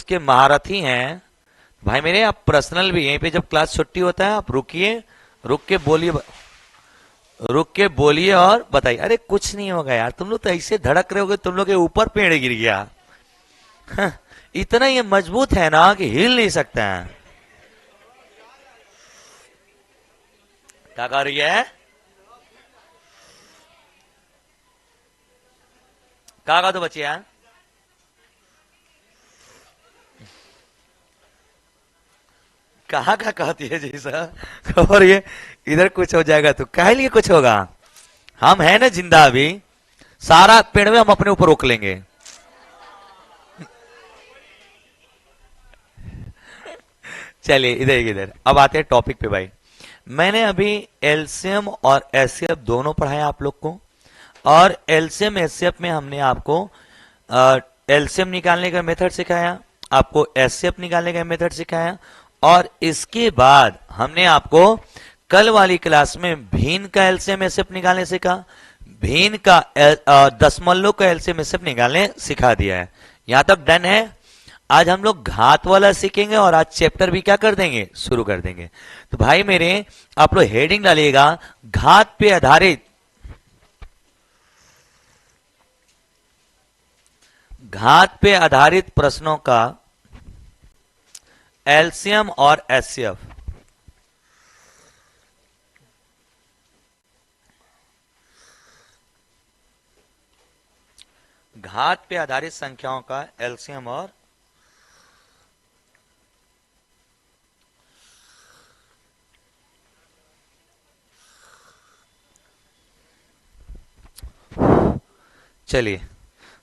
के महारथी हैं भाई मेरे, आप पर्सनल भी यहीं पे जब क्लास छुट्टी होता है आप रुकिए, रुक के बोलिए और बताइए। अरे कुछ नहीं होगा यार, तुम लोग तो ऐसे धड़क रहे होगे, तुम लोग के ऊपर पेड़ गिर गया। हाँ, इतना ये मजबूत है ना कि हिल नहीं सकता है। क्या कर रही है? कहा तो बच्चे यार, कहाँ का कहती है जैसा। और ये इधर कुछ हो जाएगा तो काहे लिए कुछ होगा, हम है ना जिंदा अभी, सारा पेड़ में हम अपने ऊपर रोक लेंगे। चलिए इधर इधर अब आते हैं टॉपिक पे भाई। मैंने अभी एलसीएम और एचसीएफ दोनों पढ़ाया आप लोग को, और एलसीएम एचसीएफ में हमने आपको एलसीएम निकालने का मेथड सिखाया, आपको एचसीएफ निकालने का मेथड सिखाया, और इसके बाद हमने आपको कल वाली क्लास में भिन्न का एलसीएम एचसीएफ निकालने सिखा, भिन्न का दशमलव का एलसीएम एचसीएफ निकालने सिखा दिया है। यहां तक डन है। आज हम लोग घात वाला सीखेंगे और आज चैप्टर भी क्या कर देंगे, शुरू कर देंगे। तो भाई मेरे आप लोग हेडिंग डालिएगा, घात पे आधारित, घात पे आधारित प्रश्नों का एलसीएम और एचसीएफ। घात पे आधारित संख्याओं का एलसीएम और चलिए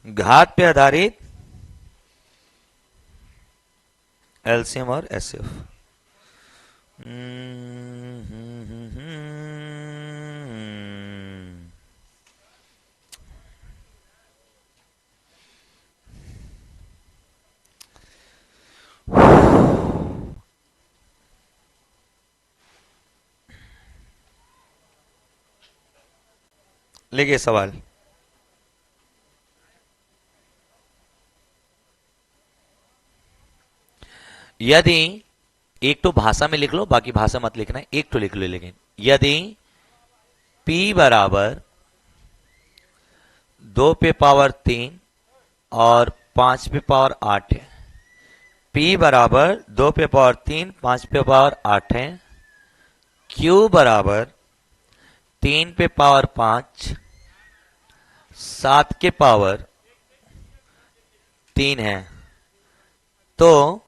घात पे आधारित एलसीएम और एचसीएफ। लिखिए सवाल। यदि एक तो भाषा में लिख लो, बाकी भाषा मत लिखना है, एक तो लिख लो। लेकिन यदि p बराबर 2 पे पावर 3 और 5 पे पावर 8 है, p बराबर 2 पे पावर 3 5 पे पावर 8 है, q बराबर 3 पे पावर 5 7 के पावर 3 है, तो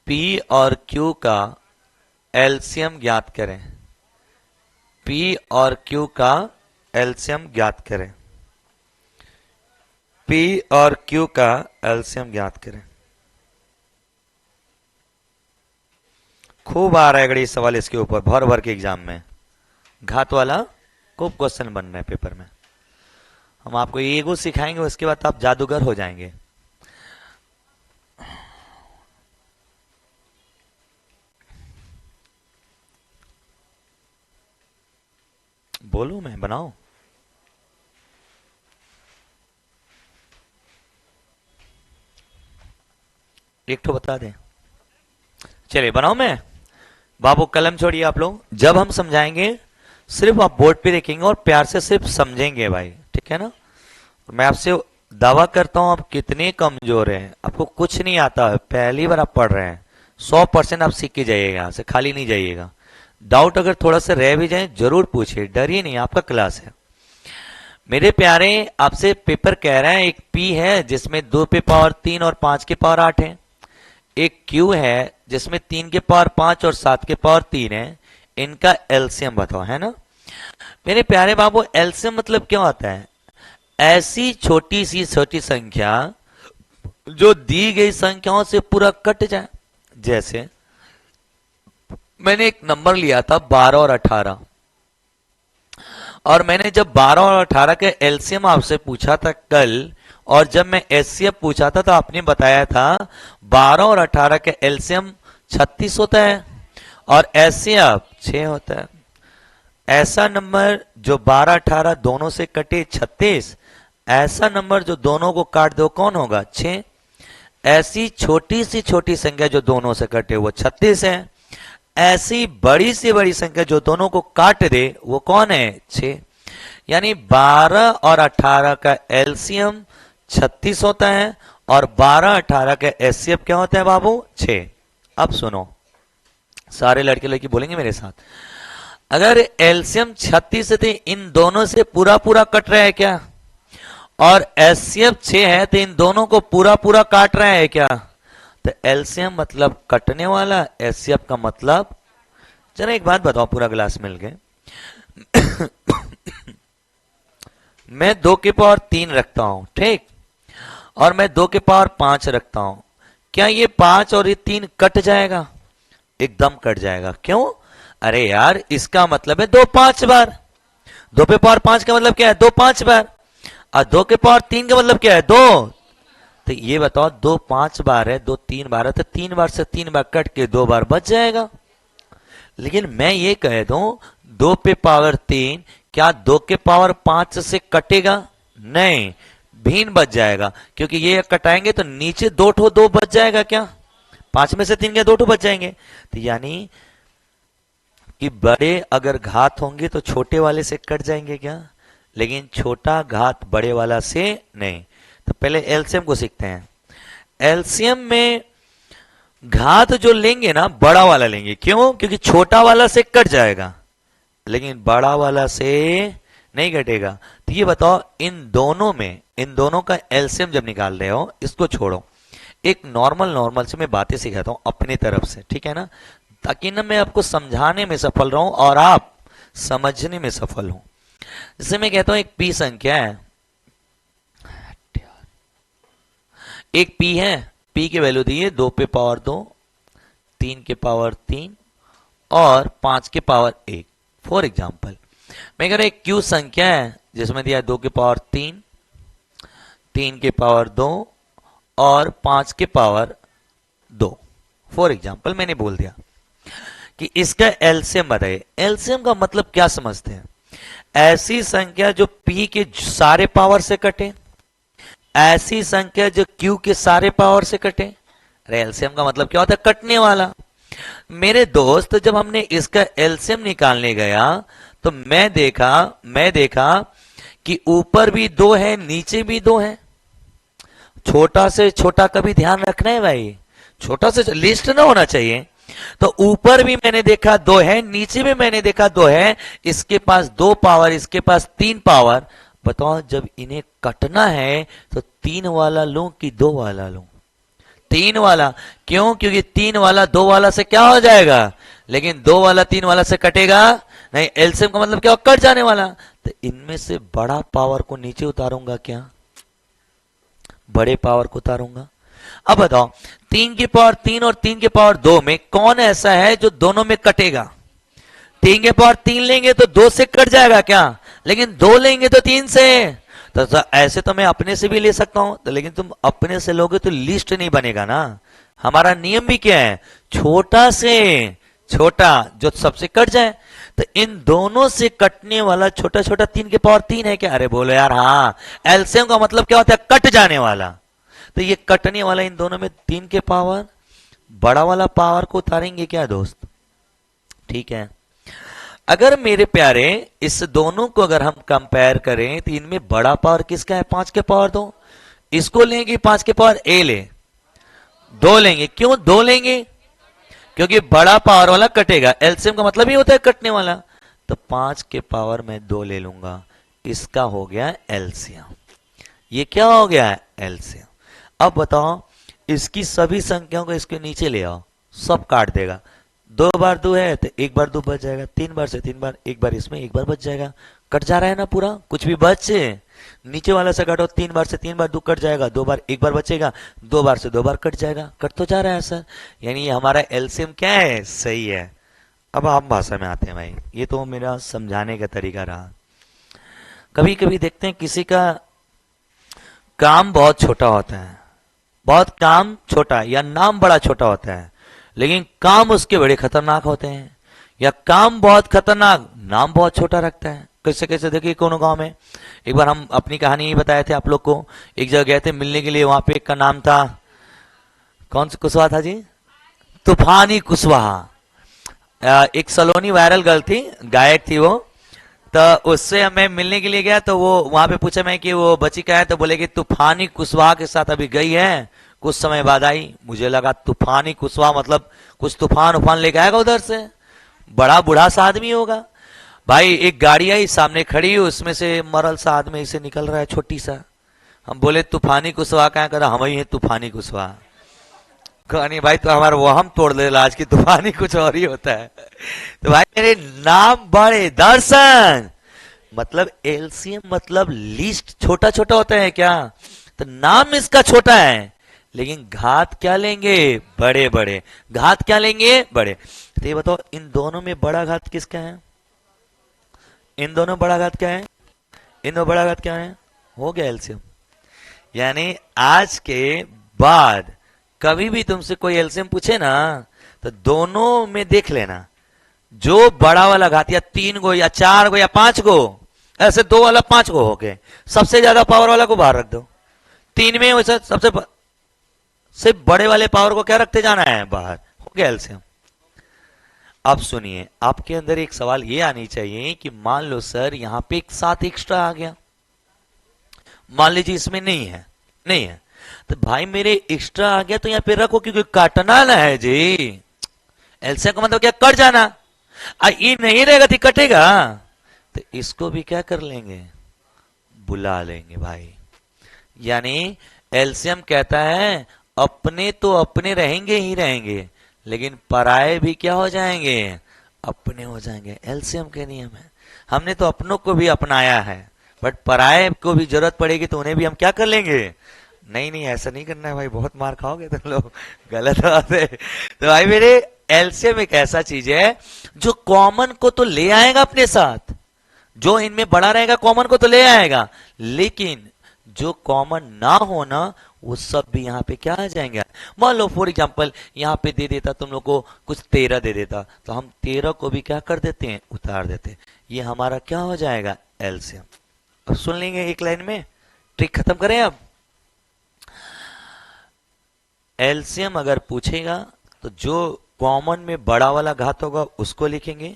P और Q का एलसीएम ज्ञात करें। P और Q का एलसीएम ज्ञात करें। P और Q का एलसीएम ज्ञात करें। खूब आ रहा है गड़ी सवाल इसके ऊपर, भर भर के एग्जाम में घात वाला खूब क्वेश्चन बन रहा है पेपर में। हम आपको एगो सिखाएंगे, उसके बाद आप जादूगर हो जाएंगे। बोलो मैं बनाओ, एक तो बता दें। चलिए बनाओ मैं, बाबू कलम छोड़िए आप लोग। जब हम समझाएंगे सिर्फ आप बोर्ड पे देखेंगे और प्यार से सिर्फ समझेंगे भाई, ठीक है ना। मैं आपसे दावा करता हूं आप कितने कमजोर हैं, आपको कुछ नहीं आता है, पहली बार आप पढ़ रहे हैं, 100% आप सीख के जाइएगा, यहां से खाली नहीं जाइएगा। डाउट अगर थोड़ा सा रह भी जाए जरूर पूछिए, डरिए नहीं, आपका क्लास है। मेरे प्यारे आपसे पेपर कह रहा है एक P है जिसमें 2 पे पावर 3 और 5 के पावर 8 है, एक Q है जिसमें 3 के पावर 5 और 7 के पावर 3 है, इनका एलसीएम बताओ, है ना। मेरे प्यारे बाबू एलसीएम मतलब क्या होता है, ऐसी छोटी सी छोटी संख्या जो दी गई संख्याओं से पूरा कट जाए। जैसे मैंने एक नंबर लिया था 12 और 18, और मैंने जब 12 और 18 के एलसीएम आपसे पूछा था कल, और जब मैं एचसीएफ पूछा था तो आपने बताया था 12 और 18 के एलसीएम 36 होता है और एचसीएफ 6 होता है। ऐसा नंबर जो 12 18 दोनों से कटे 36, ऐसा नंबर जो दोनों को काट दो कौन होगा, 6। ऐसी छोटी सी छोटी संख्या जो दोनों से कटे वो 36 है, ऐसी बड़ी सी बड़ी संख्या जो दोनों को काट दे वो कौन है? 6। यानी 12 और 18 का एलसीएम 36 होता है और 12 18 का एचसीएफ क्या होता है बाबू? 6। अब सुनो, सारे लड़के लड़की बोलेंगे मेरे साथ, अगर एलसीएम 36 थे, इन दोनों से पूरा पूरा कट रहा है क्या? और एचसीएफ 6 है तो इन दोनों को पूरा पूरा काट रहा है क्या? तो एलसीएम मतलब कटने वाला, एचसीएफ का मतलब, चलो एक बात बताओ पूरा क्लास मिल के मैं 2 के पावर 3 रखता हूं, ठीक, और मैं 2 के पावर 5 रखता हूं, क्या ये 5 और ये 3 कट जाएगा? एकदम कट जाएगा। क्यों? अरे यार इसका मतलब है 2 5 बार। 2 पे पावर 5 का मतलब क्या है? 2 5 बार। और 2 के पावर 3 का मतलब क्या है? 2। तो ये बताओ 2 5 बार है, 2 3 बार है, तो 3 बार से 3 बार कट के 2 बार बच जाएगा। लेकिन मैं ये कह दूं 2 पे पावर 3 क्या 2 के पावर 5 से कटेगा? नहीं, भिन्न बच जाएगा, क्योंकि ये कटाएंगे तो नीचे 2 ठो 2 बच जाएगा। क्या 5 में से 3 के 2 ठो बच जाएंगे? तो यानी कि बड़े अगर घात होंगे तो छोटे वाले से कट जाएंगे क्या? लेकिन छोटा घात बड़े वाला से नहीं। तो पहले एलसीएम को सीखते हैं। एलसीएम में घात जो लेंगे ना बड़ा वाला लेंगे। क्यों? क्योंकि छोटा वाला से कट जाएगा, लेकिन बड़ा वाला से नहीं कटेगा। तो ये बताओ इन दोनों में, इन दोनों का एलसीएम जब निकाल रहे हो, इसको छोड़ो, एक नॉर्मल से मैं बातें सिखाता हूं अपनी तरफ से, ठीक है ना, ताकि ना मैं आपको समझाने में सफल रहूं और आप समझने में सफल हो। जैसे मैं कहता हूं एक पी संख्या है, एक पी है, पी की वैल्यू दी है 2 पे पावर 2, 3 के पावर 3 और 5 के पावर 1। फॉर एग्जाम्पल मैं कह रहा हूं एक क्यू संख्या है जिसमें दिया 2 के पावर 3, 3 के पावर 2 और 5 के पावर 2। फॉर एग्जाम्पल मैंने बोल दिया कि इसका एलसीएम बताइए। एलसीएम का मतलब क्या समझते हैं? ऐसी संख्या जो पी के सारे पावर से कटे, ऐसी संख्या जो क्यू के सारे पावर से कटे। अरे एलसीएम का मतलब क्या होता है? कटने वाला। मेरे दोस्त जब हमने इसका एलसीएम निकालने गया तो मैं देखा कि ऊपर भी 2 है, नीचे भी 2 है। छोटा से छोटा का भी ध्यान रखना है भाई, छोटा से लिस्ट ना होना चाहिए। तो ऊपर भी मैंने देखा 2 है, नीचे भी मैंने देखा 2 है, इसके पास 2 पावर, इसके पास 3 पावर। बताओ जब इन्हें कटना है तो 3 वाला लूं कि 2 वाला लूं? 3 वाला। क्यों? क्योंकि 3 वाला 2 वाला से क्या हो जाएगा, लेकिन 2 वाला 3 वाला से कटेगा नहीं। एलसीएम का मतलब क्या? कट जाने वाला। तो इनमें से बड़ा पावर को नीचे उतारूंगा क्या? बड़े पावर को उतारूंगा। अब बताओ 3 की पावर 3 और 3 के पावर 2 में कौन ऐसा है जो दोनों में कटेगा? 3 के पावर 3 लेंगे तो 2 से कट जाएगा क्या? लेकिन 2 लेंगे तो 3 से। तो ऐसे तो मैं अपने से भी ले सकता हूं, तो लेकिन तुम अपने से लोगे तो लिस्ट नहीं बनेगा ना। हमारा नियम भी क्या है? छोटा से छोटा जो सबसे कट जाए। तो इन दोनों से कटने वाला छोटा छोटा 3 के पावर 3 है क्या? अरे बोलो यार हाँ। एलसीएम का मतलब क्या होता है? कट जाने वाला। तो ये कटने वाला इन दोनों में 3 के पावर, बड़ा वाला पावर को उतारेंगे क्या दोस्त? ठीक है। अगर मेरे प्यारे इस दोनों को अगर हम कंपेयर करें तो इनमें बड़ा पावर किसका है? 5 के पावर 2। इसको लेंगे 5 के पावर ए ले, 2 लेंगे। क्यों 2 लेंगे? क्योंकि बड़ा पावर वाला कटेगा। एलसीएम का मतलब ही होता है कटने वाला। तो 5 के पावर में 2 ले लूंगा, इसका हो गया एलसीएम। ये क्या हो गया? एलसीएम। अब बताओ इसकी सभी संख्याओं को इसके नीचे ले आओ, सब काट देगा। 2 बार 2 है तो 1 बार 2 बच जाएगा, 3 बार से 3 बार, 1 बार इसमें 1 बार बच जाएगा। कट जा रहा है ना पूरा, कुछ भी बचे? नीचे वाला से काटो, 3 बार से 3 बार 2 कट जाएगा, 2 बार 1 बार बचेगा, 2 बार से 2 बार कट जाएगा। कट तो जा रहा है सर, यानी हमारा एलसीएम क्या है? सही है। अब आम भाषा में आते हैं भाई, ये तो मेरा समझाने का तरीका रहा। कभी कभी देखते हैं किसी का काम बहुत छोटा होता है, बहुत काम छोटा या नाम बड़ा छोटा होता है, लेकिन काम उसके बड़े खतरनाक होते हैं। या काम बहुत खतरनाक, नाम बहुत छोटा रखता है। कैसे कैसे देखिए कोनो गांव में एक बार हम अपनी कहानी ही बताए थे आप लोग को। एक जगह गए थे मिलने के लिए, वहां पे एक का नाम था कौन सा कुशवाहा था जी? तूफानी कुशवाहा। एक सलोनी वायरल गर्ल थी, गायक थी वो। तो उससे मैं मिलने के लिए गया, तो वो वहां पे पूछा मैं कि वो बच्ची क्या है, तो बोले कि तूफानी कुशवाहा के साथ अभी गई है, कुछ समय बाद आई। मुझे लगा तूफानी कुशवाहा मतलब कुछ तूफान उफान लेके आएगा उधर से, बड़ा बूढ़ा सा आदमी होगा। भाई एक गाड़ी आई सामने खड़ी, उसमें से मरल सा आदमी इसे निकल रहा है, छोटी सा। हम बोले तूफानी कुशवाहा कहाँ, करा हम ही है तूफानी कुशवाहा। कहानी भाई तो हमारा वो हम तोड़ ले आज की तूफानी कुछ और ही होता है। तो भाई मेरे नाम बड़े दर्शन, मतलब एलसीएम मतलब लिस्ट छोटा छोटा होता है क्या? तो नाम इसका छोटा है, लेकिन घात क्या लेंगे? बड़े बड़े। घात क्या लेंगे? बड़े। तो ये बताओ इन दोनों में बड़ा घात किसका है? इन दोनों बड़ा घात क्या है? इन दोनों बड़ा घात क्या है? हो गया एलसीएम। यानी आज के बाद कभी भी तुमसे कोई एलसीएम पूछे ना, तो दोनों में देख लेना, जो बड़ा वाला घात या 3 गो या 4 गो या 5 गो, ऐसे 2 वाला 5 गो हो गए, सबसे ज्यादा पावर वाला को बाहर रख दो। 3 में वैसे सिर्फ बड़े वाले पावर को क्या रखते जाना है? बाहर। हो गया एलसीएम। अब सुनिए, आपके अंदर एक सवाल ये आनी चाहिए कि मान लो सर यहां पे एक 7 एक्स्ट्रा आ गया, मान लीजिए इसमें नहीं है, नहीं है, तो भाई मेरे एक्स्ट्रा आ गया तो यहां पे रखो, क्योंकि काटना ना है जी। एलसीएम का मतलब क्या? कट जाना। ये नहीं रहेगा तो कटेगा, तो इसको भी क्या कर लेंगे? बुला लेंगे भाई। यानी एलसीएम कहता है अपने तो अपने रहेंगे ही रहेंगे, लेकिन पराये भी क्या हो जाएंगे? अपने हो जाएंगे। एलसीएम के नियम है। हमने तो अपनों को भी अपनाया है, बट पराये को भी जरूरत पड़ेगी तो उन्हें भी हम क्या कर लेंगे? नहीं नहीं, ऐसा नहीं करना है भाई, बहुत मार खाओगे तुम लोग, गलत बात है। तो भाई मेरे एलसीएम एक ऐसा चीज है जो कॉमन को तो ले आएगा अपने साथ, जो इनमें बड़ा रहेगा कॉमन को तो ले आएगा, लेकिन जो कॉमन ना होना वो सब भी यहां पे क्या आ जाएंगे? मान लो फॉर एग्जांपल यहां पे दे देता तुम लोग को कुछ 13 दे देता, तो हम 13 को भी क्या कर देते हैं? उतार देते। ये हमारा क्या हो जाएगा? एलसीएम। अब सुन लेंगे एक लाइन में, ट्रिक खत्म करें अब। एलसीएम अगर पूछेगा तो जो कॉमन में बड़ा वाला घात होगा उसको लिखेंगे,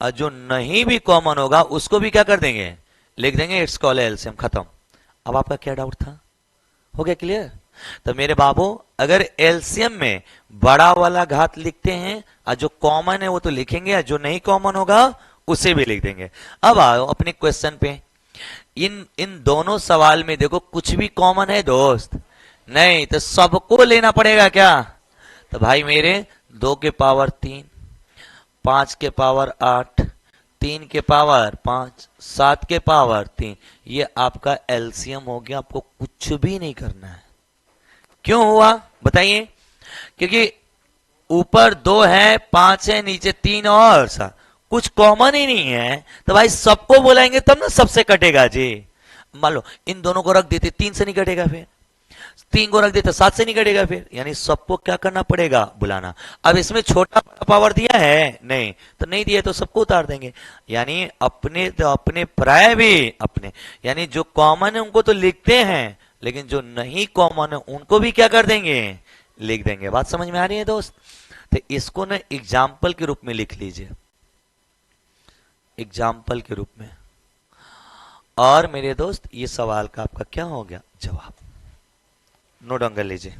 और जो नहीं भी कॉमन होगा उसको भी क्या कर देंगे? लिख देंगे। It's called LCM. खत्म। अब आपका क्या डाउट था? हो गया क्लियर? तो मेरे बाबू अगर एलसीएम में बड़ा वाला घात लिखते हैं, और जो कॉमन है वो तो लिखेंगे, और जो नहीं कॉमन होगा उसे भी लिख देंगे। अब आओ अपने क्वेश्चन पे। इन इन दोनों सवाल में देखो कुछ भी कॉमन है दोस्त? नहीं, तो सबको लेना पड़ेगा क्या? तो भाई मेरे 2 के पावर 3, 5 के पावर 8, 3 के पावर 5, 7 के पावर 3, ये आपका एलसीएम हो गया। आपको कुछ भी नहीं करना है। क्यों हुआ बताइए? क्योंकि ऊपर 2 है, 5 है, नीचे 3 और सा कुछ कॉमन ही नहीं है, तो भाई सबको बुलाएंगे तब ना सबसे कटेगा जी। मान लो इन दोनों को रख देते 3 से नहीं कटेगा, फिर 3 को रख देते 7 से नहीं कटेगा, फिर यानी सबको क्या करना पड़ेगा? बुलाना। अब इसमें छोटा पावर दिया है? नहीं, तो नहीं दिया तो सबको उतार देंगे। यानी अपने तो अपने, पराये भी अपने। यानी जो कॉमन है उनको तो लिखते हैं, लेकिन जो नहीं कॉमन है उनको भी क्या कर देंगे? लिख देंगे। बात समझ में आ रही है दोस्त? तो इसको ना एग्जाम्पल के रूप में लिख लीजिए, एग्जाम्पल के रूप में। और मेरे दोस्त ये सवाल का आपका क्या हो गया? जवाब। नोट डाउन कर लीजिए।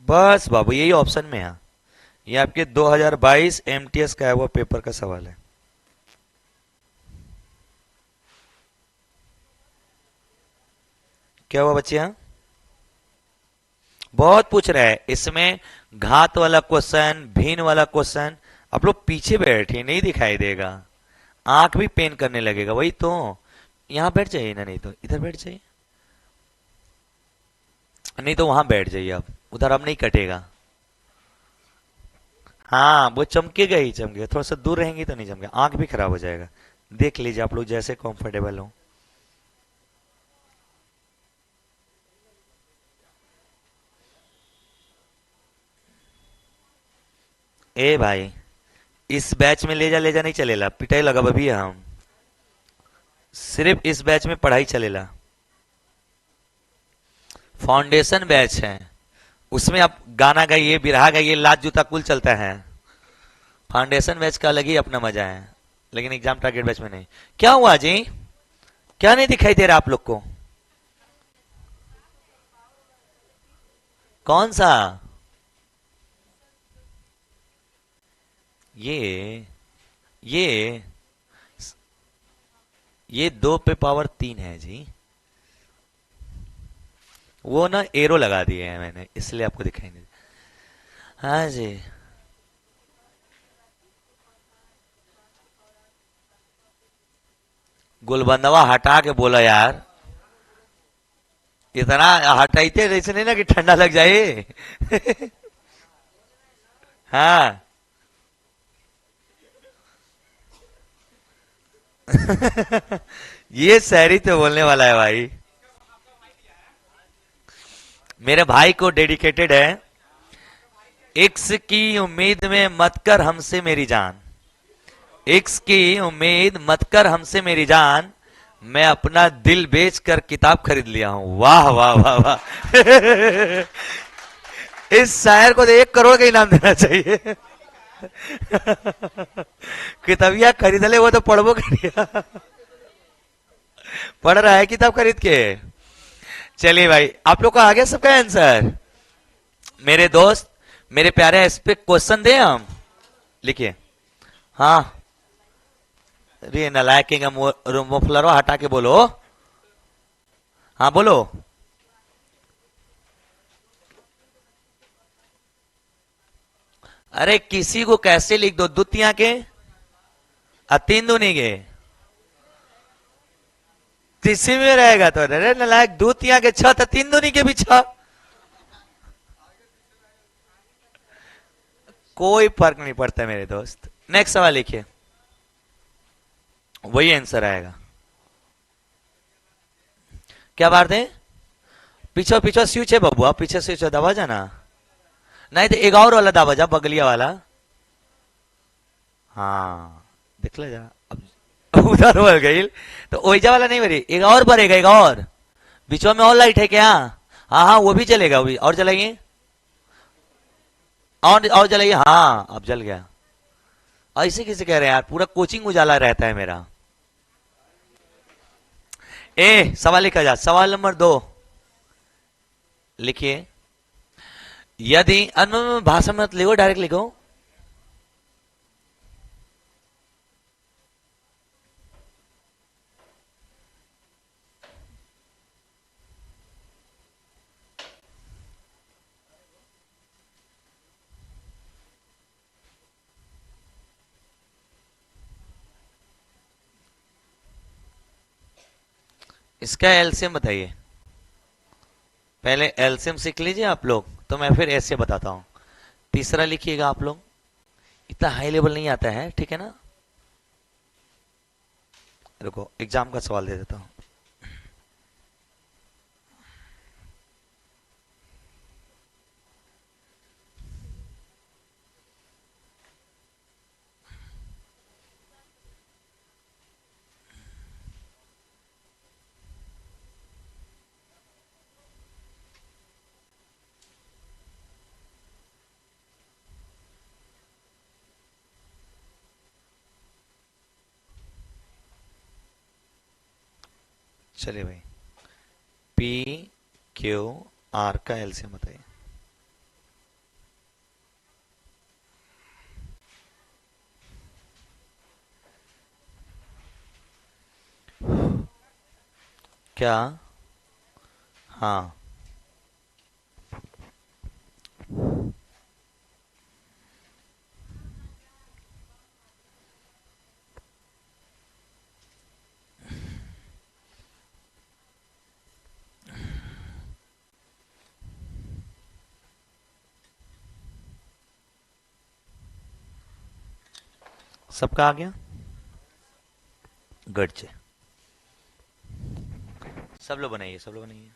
बस बाबू यही ऑप्शन में है। ये आपके 2022 एमटीएस का है वो पेपर का सवाल है। क्या हुआ बच्चे? यहां बहुत पूछ रहा है इसमें, घात वाला क्वेश्चन, भिन्न वाला क्वेश्चन। आप लोग पीछे बैठे, नहीं दिखाई देगा, आंख भी पेन करने लगेगा। वही तो, यहां बैठ जाइए ना, नहीं तो इधर बैठ जाइए, नहीं तो वहां बैठ जाइए। अब उधर अब नहीं कटेगा। हाँ वो चमकेगा ही चमकेगा, थोड़ा सा दूर रहेंगे तो नहीं चमकेगा, आंख भी खराब हो जाएगा। देख लीजिए आप लोग जैसे कंफर्टेबल हो। ए भाई, इस बैच में ले जा नहीं चलेगा, पिटाई लगा अभी हम। सिर्फ इस बैच में पढ़ाई चलेला। फाउंडेशन बैच है, उसमें आप गाना गाइए, बिरहा गाइए, लात जूता कुल चलता है। फाउंडेशन बैच का अलग ही अपना मजा है, लेकिन एग्जाम टारगेट बैच में नहीं। क्या हुआ जी? क्या नहीं दिखाई दे रहा आप लोग को? कौन सा? ये ये ये 2 पे पावर 3 है जी। वो ना एरो लगा दिए हैं मैंने, इसलिए आपको दिखाई नहीं। हाँ जी। गुलबंदवा हटा के बोला यार, इतना हटाइते ऐसे नहीं ना कि ठंडा लग जाए। हाँ। ये शायरी तो बोलने वाला है भाई, मेरे भाई को डेडिकेटेड है। इक्स की उम्मीद में मत कर हमसे मेरी जान, इक्स की उम्मीद मत कर हमसे मेरी जान, मैं अपना दिल बेच कर किताब खरीद लिया हूं। वाह वाह वाह वाह। इस शायर को तो 1 करोड़ का इनाम देना चाहिए। किताबिया खरीद ले, वो तो पढ़बो करिए। पढ़ रहा है किताब खरीद के। चलिए भाई, आप लोग का आ गया सबका आंसर? मेरे दोस्त, मेरे प्यारे, इस पे क्वेश्चन दे हम, लिखिए। हाँ। रे नलायक का मुफलरवा हटा के बोलो। हाँ बोलो। अरे किसी को कैसे लिख दो, दुतिया के 3 दूनी के, तीसरी में रहेगा तो अरे नलायक, दुतिया के 6 तो 3 दूनी के भी 6। कोई फर्क नहीं पड़ता मेरे दोस्त। नेक्स्ट सवाल लिखिए, वही आंसर आएगा। क्या बात है? पीछे पीछे स्विच है बबुआ, पीछे स्विच है, दबा जाना। नहीं तो एक और वाला दबा जा, बगलिया वाला। हाँ, देख ले जा अब। उधर हो गई तो ओइजा वाला नहीं बरी, एक और भरेगा, एक और बीचों में और लाइट है क्या? हाँ हाँ, वो भी जलेगा, वो भी और जलाइए, और जलाइए। हाँ अब जल गया। ऐसे कैसे कह रहे हैं यार, पूरा कोचिंग उजाला रहता है मेरा। सवाल लिखा जा, सवाल नंबर 2 लिखिए। यदि भाषा मत लिखो, डायरेक्ट लिखो। इसका एलसीएम बताइए। पहले एलसीएम सीख लीजिए आप लोग, तो मैं फिर ऐसे बताता हूं। तीसरा लिखिएगा आप लोग, इतना हाई लेवल नहीं आता है, ठीक है ना? रुको, एग्जाम का सवाल दे देता हूं। चलिए भाई, पी क्यू आर का एलसीएम बताइए। क्या? हाँ। सबका आ गया? गुड से। सब लोग बनाइए, सब लोग बनाइए।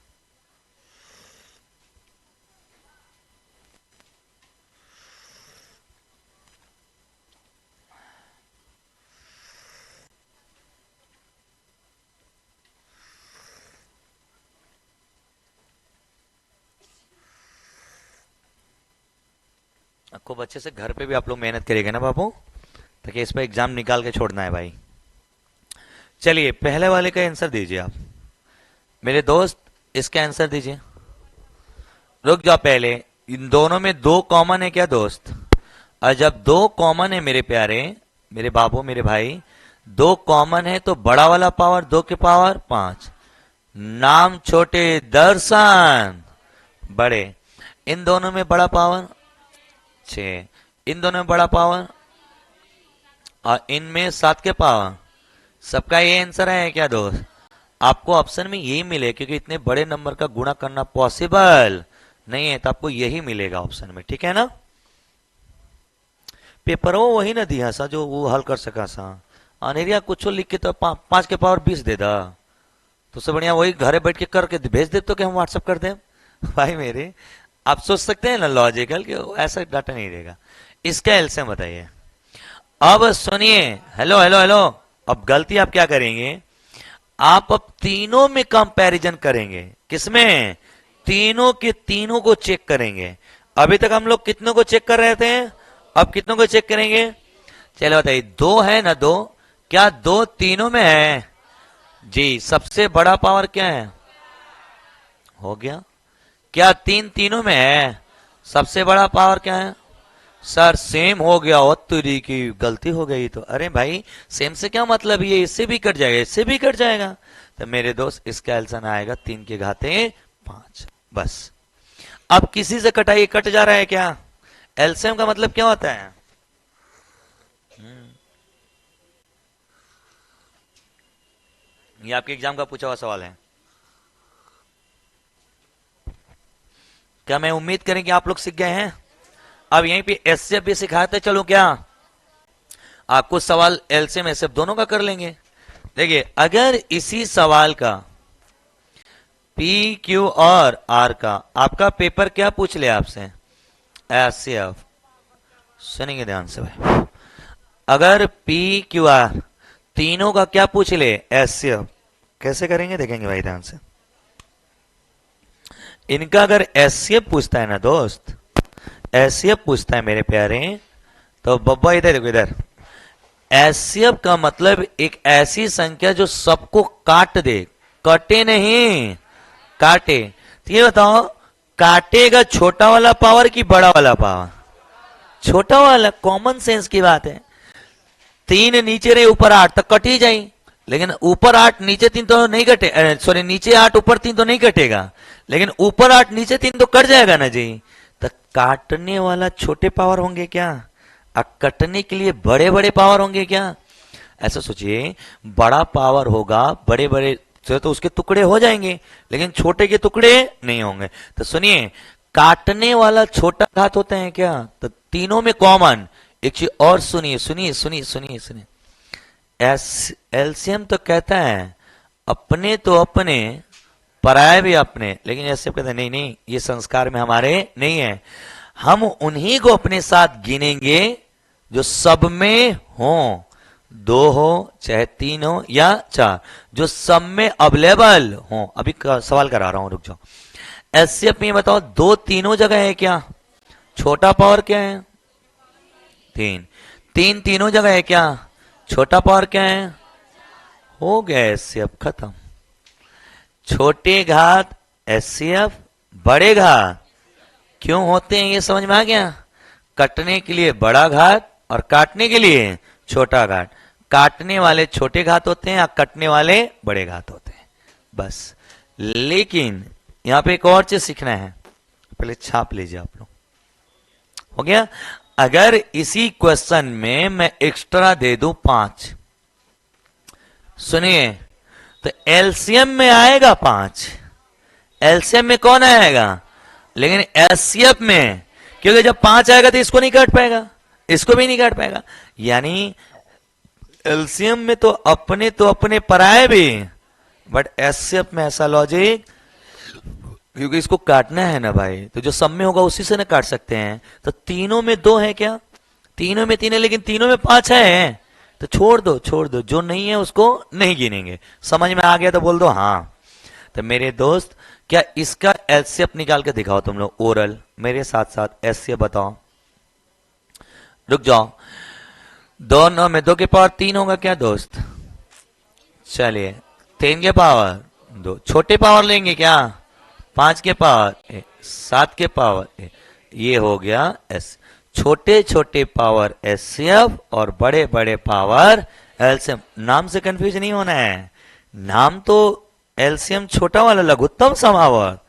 खूब अच्छे से घर पे भी आप लोग मेहनत करिएगा ना बाबू, ताकि इस पर एग्जाम निकाल के छोड़ना है भाई। चलिए पहले वाले का आंसर दीजिए आप मेरे दोस्त, इसका आंसर दीजिए। रुक जाओ पहले, इन दोनों में दो कॉमन है क्या दोस्त? और जब दो कॉमन है मेरे प्यारे, मेरे बाबू मेरे भाई, दो कॉमन है तो बड़ा वाला पावर 2 के पावर 5, नाम छोटे दर्शन बड़े। इन दोनों में बड़ा पावर 6, इन दोनों में बड़ा पावर, और इनमें 7 के पावर। सबका ये आंसर है क्या दोस्त? आपको ऑप्शन में यही मिले, क्योंकि इतने बड़े नंबर का गुणा करना पॉसिबल नहीं है, तो आपको यही मिलेगा ऑप्शन में, ठीक है ना? पेपर वो वही ना दिया सा जो वो हल कर सका सा, अनेरिया कुछ लिख के तो 5 के पावर 20 दे दा, तो उससे बढ़िया वही घरे बैठ के करके भेज दे, तो क्या हम व्हाट्सअप कर दें भाई मेरे। आप सोच सकते हैं ना लॉजिकल कि ऐसा डाटा नहीं देगा। इसका एलसीएम बताइए। अब सुनिए, हेलो हेलो हेलो, अब गलती आप क्या करेंगे, आप अब तीनों में कंपैरिजन करेंगे। किसमें? तीनों के तीनों को चेक करेंगे। अभी तक हम लोग कितनों को चेक कर रहे थे, अब कितनों को चेक करेंगे? चलो बताइए, 2 है ना 2, क्या 2 तीनों में है? जी, सबसे बड़ा पावर क्या है? हो गया। क्या 3 तीनों में है? सबसे बड़ा पावर क्या है? सर सेम हो गया, और तेरी की गलती हो गई तो। अरे भाई सेम से क्या मतलब, ये इससे भी कट जाएगा, इससे भी कट जाएगा, तो मेरे दोस्त इसका आंसर आएगा 3 के घाते 5। बस अब किसी से कटाइए, कट जा रहा है क्या? एलसीएम का मतलब क्या होता है? ये आपके एग्जाम का पूछा हुआ सवाल है। क्या मैं उम्मीद करें कि आप लोग सीख गए हैं? अब यहीं पे एसएफ भी सिखाते चलो, क्या आपको सवाल एलसीएम एसएफ दोनों का कर लेंगे। देखिए अगर इसी सवाल का पी क्यू और आर का आपका पेपर क्या पूछ ले आपसे, एसएफ, सुनेंगे ध्यान से भाई, अगर पी क्यू आर तीनों का क्या पूछ ले, एसएफ, कैसे करेंगे देखेंगे भाई ध्यान से। इनका अगर एसएफ पूछता है ना दोस्त, एसएफ पूछता है मेरे प्यारे, तो बब्बा इधर देखो, इधर एसएफ का मतलब एक ऐसी संख्या जो सबको काट दे, कटे नहीं, काटे। तो ये बताओ, काटेगा छोटा वाला पावर कि बड़ा वाला पावर? छोटा वाला। कॉमन सेंस की बात है। 3 नीचे रहे ऊपर 8 तक कट ही जाए, लेकिन ऊपर 8 नीचे 3 तो नहीं कटे, सॉरी नीचे 8 ऊपर 3 तो नहीं कटेगा, लेकिन ऊपर 8 नीचे 3 तो कट जाएगा ना जी। तो काटने वाला छोटे पावर होंगे क्या, और कटने के लिए बड़े बड़े पावर होंगे क्या? ऐसा सोचिए, बड़ा पावर होगा, बड़े बड़े तो उसके टुकड़े हो जाएंगे, लेकिन छोटे के टुकड़े नहीं होंगे। तो सुनिए, काटने वाला छोटा घात होता है क्या? तो तीनों में कॉमन एक चीज और, सुनिए सुनिए सुनिए सुनिए सुनिए, एलसीएम तो कहता है अपने तो अपने, पराये भी अपने, लेकिन ऐसे कहते हैं नहीं नहीं, ये संस्कार में हमारे नहीं है। हम उन्हीं को अपने साथ गिनेंगे जो सब में हो, 2 हो चाहे 3 हो या 4, जो सब में अवेलेबल हो। अभी सवाल करा रहा हूं, रुक जाओ। एससीएफ में बताओ, 2 तीनों जगह है क्या? छोटा पावर क्या है? 3। 3 तीनों जगह है क्या? छोटा पावर क्या है? हो गया एससीएफ खत्म। छोटे घात एससीएफ, बड़े घात क्यों होते हैं ये समझ में आ गया? कटने के लिए बड़ा घात और काटने के लिए छोटा घात। काटने वाले छोटे घात होते हैं, और कटने वाले बड़े घात होते हैं, बस। लेकिन यहां पे एक और चीज सीखना है, पहले छाप लीजिए आप लोग। हो गया? अगर इसी क्वेश्चन में मैं एक्स्ट्रा दे दूं 5, सुनिए, तो एलसीएम में आएगा 5, एलसीएम में कौन आएगा? लेकिन एचसीएफ में, क्योंकि जब 5 आएगा तो इसको नहीं काट पाएगा, इसको भी नहीं काट पाएगा। यानी एलसीएम में तो अपने पराये भी, बट एचसीएफ में ऐसा लॉजिक, क्योंकि इसको काटना है ना भाई, तो जो सब में होगा उसी से ना काट सकते हैं। तो तीनों में 2 है क्या? तीनों में 3 है, लेकिन तीनों में 5 है, तो छोड़ दो छोड़ दो, जो नहीं है उसको नहीं गिनेंगे। समझ में आ गया तो बोल दो हाँ। तो मेरे दोस्त, क्या इसका एचसीएफ निकाल के दिखाओ तुम लोग, ओरल मेरे साथ साथ एचसीएफ बताओ। रुक जाओ, दोनों में 2 के पावर 3 होगा क्या दोस्त? चलिए 3 के पावर 2, छोटे पावर लेंगे क्या? 5 के पावर 7 के पावर ये हो गया एस। छोटे छोटे पावर एचसीएफ और बड़े बड़े पावर एलसीएम। नाम से कंफ्यूज नहीं होना है, नाम तो एलसीएम छोटा वाला लघुत्तम समावर्त,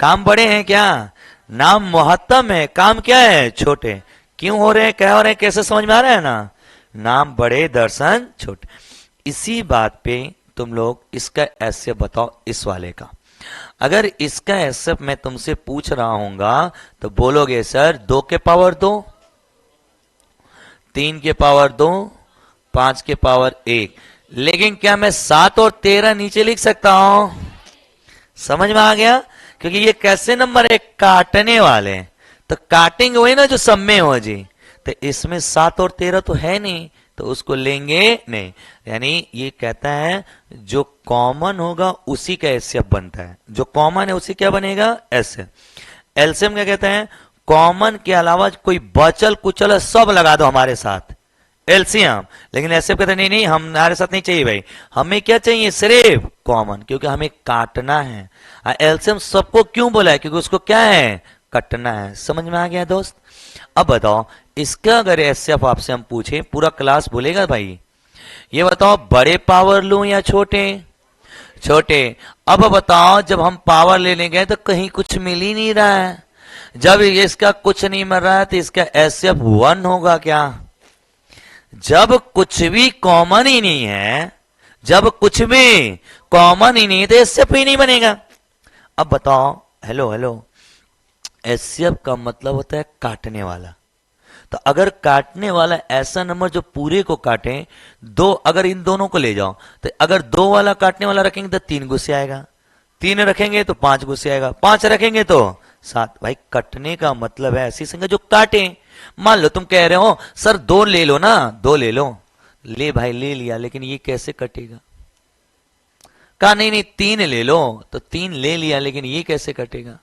काम बड़े हैं क्या? नाम महत्तम है, काम क्या है? छोटे। क्यों हो रहे हैं, क्या हो रहे हैं, कैसे समझ में आ रहा है ना? नाम बड़े दर्शन छोटे। इसी बात पे तुम लोग इसका ऐसे बताओ इस वाले का। अगर इसका ऐसे मैं तुमसे पूछ रहा हूंगा तो बोलोगे सर 2 के पावर 2, 3 के पावर 2, 5 के पावर 1। लेकिन क्या मैं 7 और 13 नीचे लिख सकता हूं? समझ में आ गया? क्योंकि ये कैसे नंबर है? काटने वाले, तो काटेंगे वही ना जो सब में हो जी। तो इसमें 7 और 13 तो है नहीं, तो उसको लेंगे नहीं। यानी ये कहता है जो कॉमन होगा उसी का एचसीएफ बनता है, जो कॉमन है उसी क्या बनेगा? एचसीएफ। एलसीएम क्या कहते हैं? कॉमन के अलावा कोई बचल कुचल सब लगा दो हमारे साथ, एलसीएम। लेकिन एचसीएफ कहते हैं नहीं नहीं, हमारे साथ नहीं चाहिए भाई, हमें क्या चाहिए? सिर्फ कॉमन, क्योंकि हमें काटना है। एलसीएम सबको क्यों बोला है? क्योंकि उसको क्या है? कटना है। समझ में आ गया दोस्त? अब बताओ इसका अगर एचसीएफ आपसे हम पूछे, पूरा क्लास बोलेगा भाई ये बताओ बड़े पावर लूं या छोटे? छोटे। अब बताओ जब हम पावर लेने गए तो कहीं कुछ मिल ही नहीं रहा है, जब इसका कुछ नहीं मिल रहा है तो इसका एचसीएफ 1 होगा क्या? जब कुछ भी कॉमन ही नहीं है, जब कुछ भी कॉमन ही नहीं है तो एचसीएफ ही नहीं बनेगा। अब बताओ, हेलो हेलो, एचसीएफ का मतलब होता है काटने वाला। तो अगर काटने वाला ऐसा नंबर जो पूरे को काटे, 2, अगर इन दोनों को ले जाओ तो अगर 2 वाला काटने वाला रखेंगे तो 3 गुस्से आएगा, 3 रखेंगे तो 5 गुस्से आएगा, 5 रखेंगे तो 7। भाई कटने का मतलब है ऐसी संख्या जो काटे। मान लो तुम कह रहे हो सर 2 ले लो ना, 2 ले लो, ले भाई ले लिया, लेकिन ये कैसे कटेगा? कहा नहीं नहीं 3 ले लो, तो 3 ले लिया, लेकिन ये कैसे कटेगा?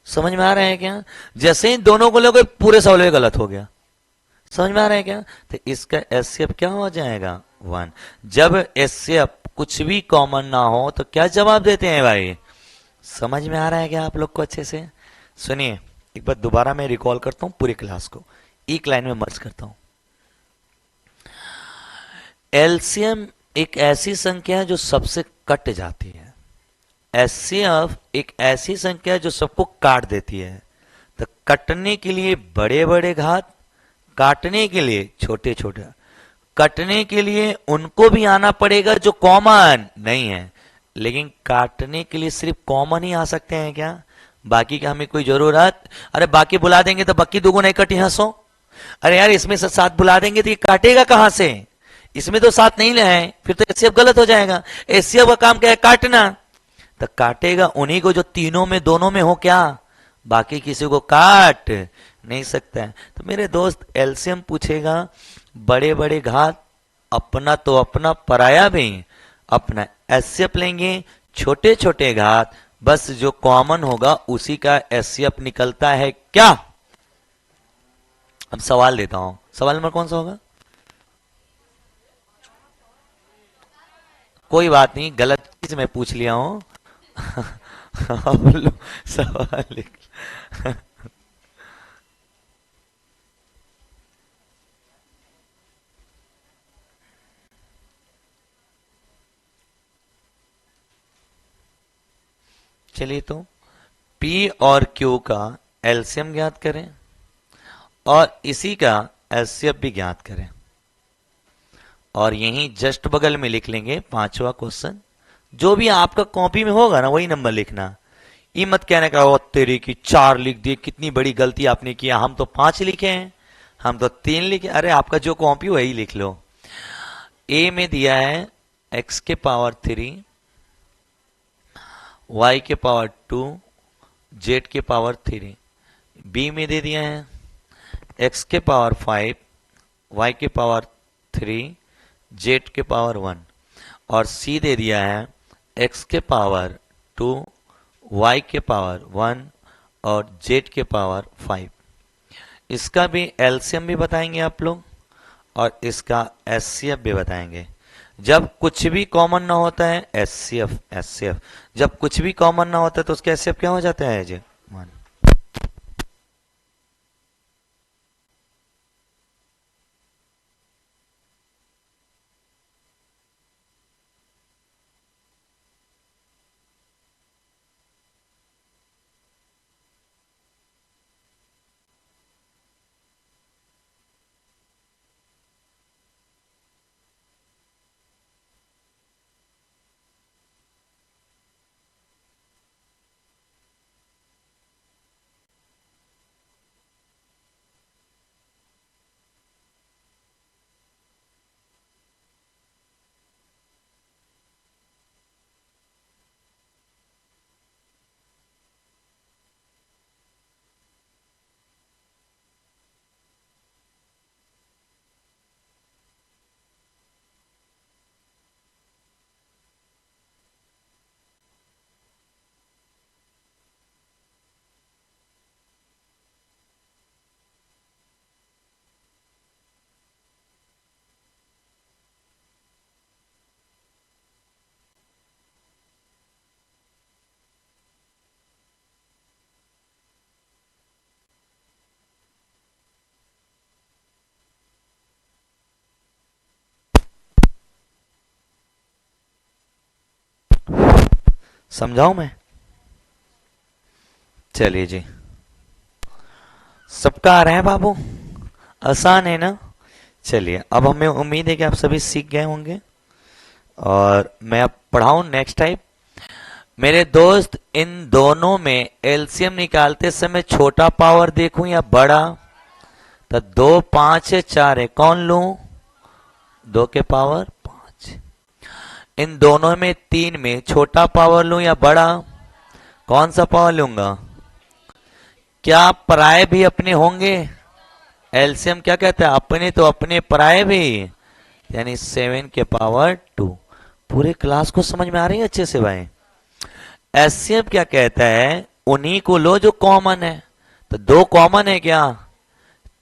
समझ में आ रहा है क्या? जैसे ही दोनों को लोगे पूरे सवाल गलत हो गया। समझ में आ रहा है क्या? तो इसका एचसीएफ क्या हो जाएगा? 1। जब एचसीएफ कुछ भी कॉमन ना हो तो क्या जवाब देते हैं भाई? समझ में आ रहा है क्या आप लोग को अच्छे से? सुनिए एक बार दोबारा मैं रिकॉल करता हूं पूरी क्लास को, एक लाइन में मर्ज करता हूं। एलसीएम एक ऐसी संख्या है जो सबसे कट जाती है, एचसीएफ एक ऐसी संख्या है जो सबको काट देती है। तो कटने के लिए बड़े बड़े घात, काटने के लिए छोटे छोटे। कटने के लिए उनको भी आना पड़ेगा जो कॉमन नहीं है, लेकिन काटने के लिए सिर्फ कॉमन ही आ सकते हैं क्या? बाकी का हमें कोई जरूरत? अरे बाकी बुला देंगे तो बाकी दुगुना नहीं कटी, हंसो। अरे यार इसमें से 7 बुला देंगे तो ये काटेगा कहां से? इसमें तो 7 नहीं है, फिर तो एचसीएफ गलत हो जाएगा। एचसीएफ का काम क्या है? काटना। तो काटेगा उन्हीं को जो तीनों में दोनों में हो क्या, बाकी किसी को काट नहीं सकता है। तो मेरे दोस्त एलसीएम पूछेगा बड़े बड़े घात, अपना तो अपना, पराया भी अपना। एचसीएफ लेंगे छोटे छोटे घात, बस जो कॉमन होगा उसी का एचसीएफ निकलता है क्या? अब सवाल देता हूं, सवाल नंबर कौन सा होगा? कोई बात नहीं, गलत चीज मैं पूछ लिया हूं। आप लोग सवाल लिख। चलिए तो P और Q का एलसीएम ज्ञात करें और इसी का एचसीएफ भी ज्ञात करें, और यहीं जस्ट बगल में लिख लेंगे 5वां क्वेश्चन। जो भी आपका कॉपी में होगा ना वही नंबर लिखना। ये मत कहने का वो तेरी की 4 लिख दिए, कितनी बड़ी गलती आपने किया, हम तो 5 लिखे हैं, हम तो 3 लिखे। अरे आपका जो कॉपी वही लिख लो। ए में दिया है x के पावर 3, y के पावर 2, z के पावर 3। बी में दे दिया है x के पावर 5, y के पावर 3, z के पावर 1। और सी दे दिया है x के पावर 2, y के पावर 1 और z के पावर 5। इसका भी एलसीएम भी बताएंगे आप लोग और इसका एचसीएफ भी बताएंगे। जब कुछ भी कॉमन ना होता है एचसीएफ एचसीएफ, जब कुछ भी कॉमन ना होता है तो उसका एचसीएफ क्या हो जाता है जी? वन। समझाऊं मैं? चलिए जी, सबका आ रहा है बाबू? आसान है ना? चलिए, अब हमें उम्मीद है कि आप सभी सीख गए होंगे और मैं अब पढ़ाऊं नेक्स्ट टाइप। मेरे दोस्त, इन दोनों में एलसीएम निकालते समय छोटा पावर देखूं या बड़ा? तो 2 5 है 4 है, कौन लूं? 2 के पावर 5। इन दोनों में 3 में छोटा पावर लूं या बड़ा? कौन सा पावर लूंगा? क्या पराये भी अपने होंगे? एलसीएम क्या कहता है? अपने तो अपने, पराये भी, यानी 7 के पावर 2। पूरे क्लास को समझ में आ रही है अच्छे से भाई? एचसीएफ क्या कहता है? उन्हीं को लो जो कॉमन है। तो 2 कॉमन है क्या?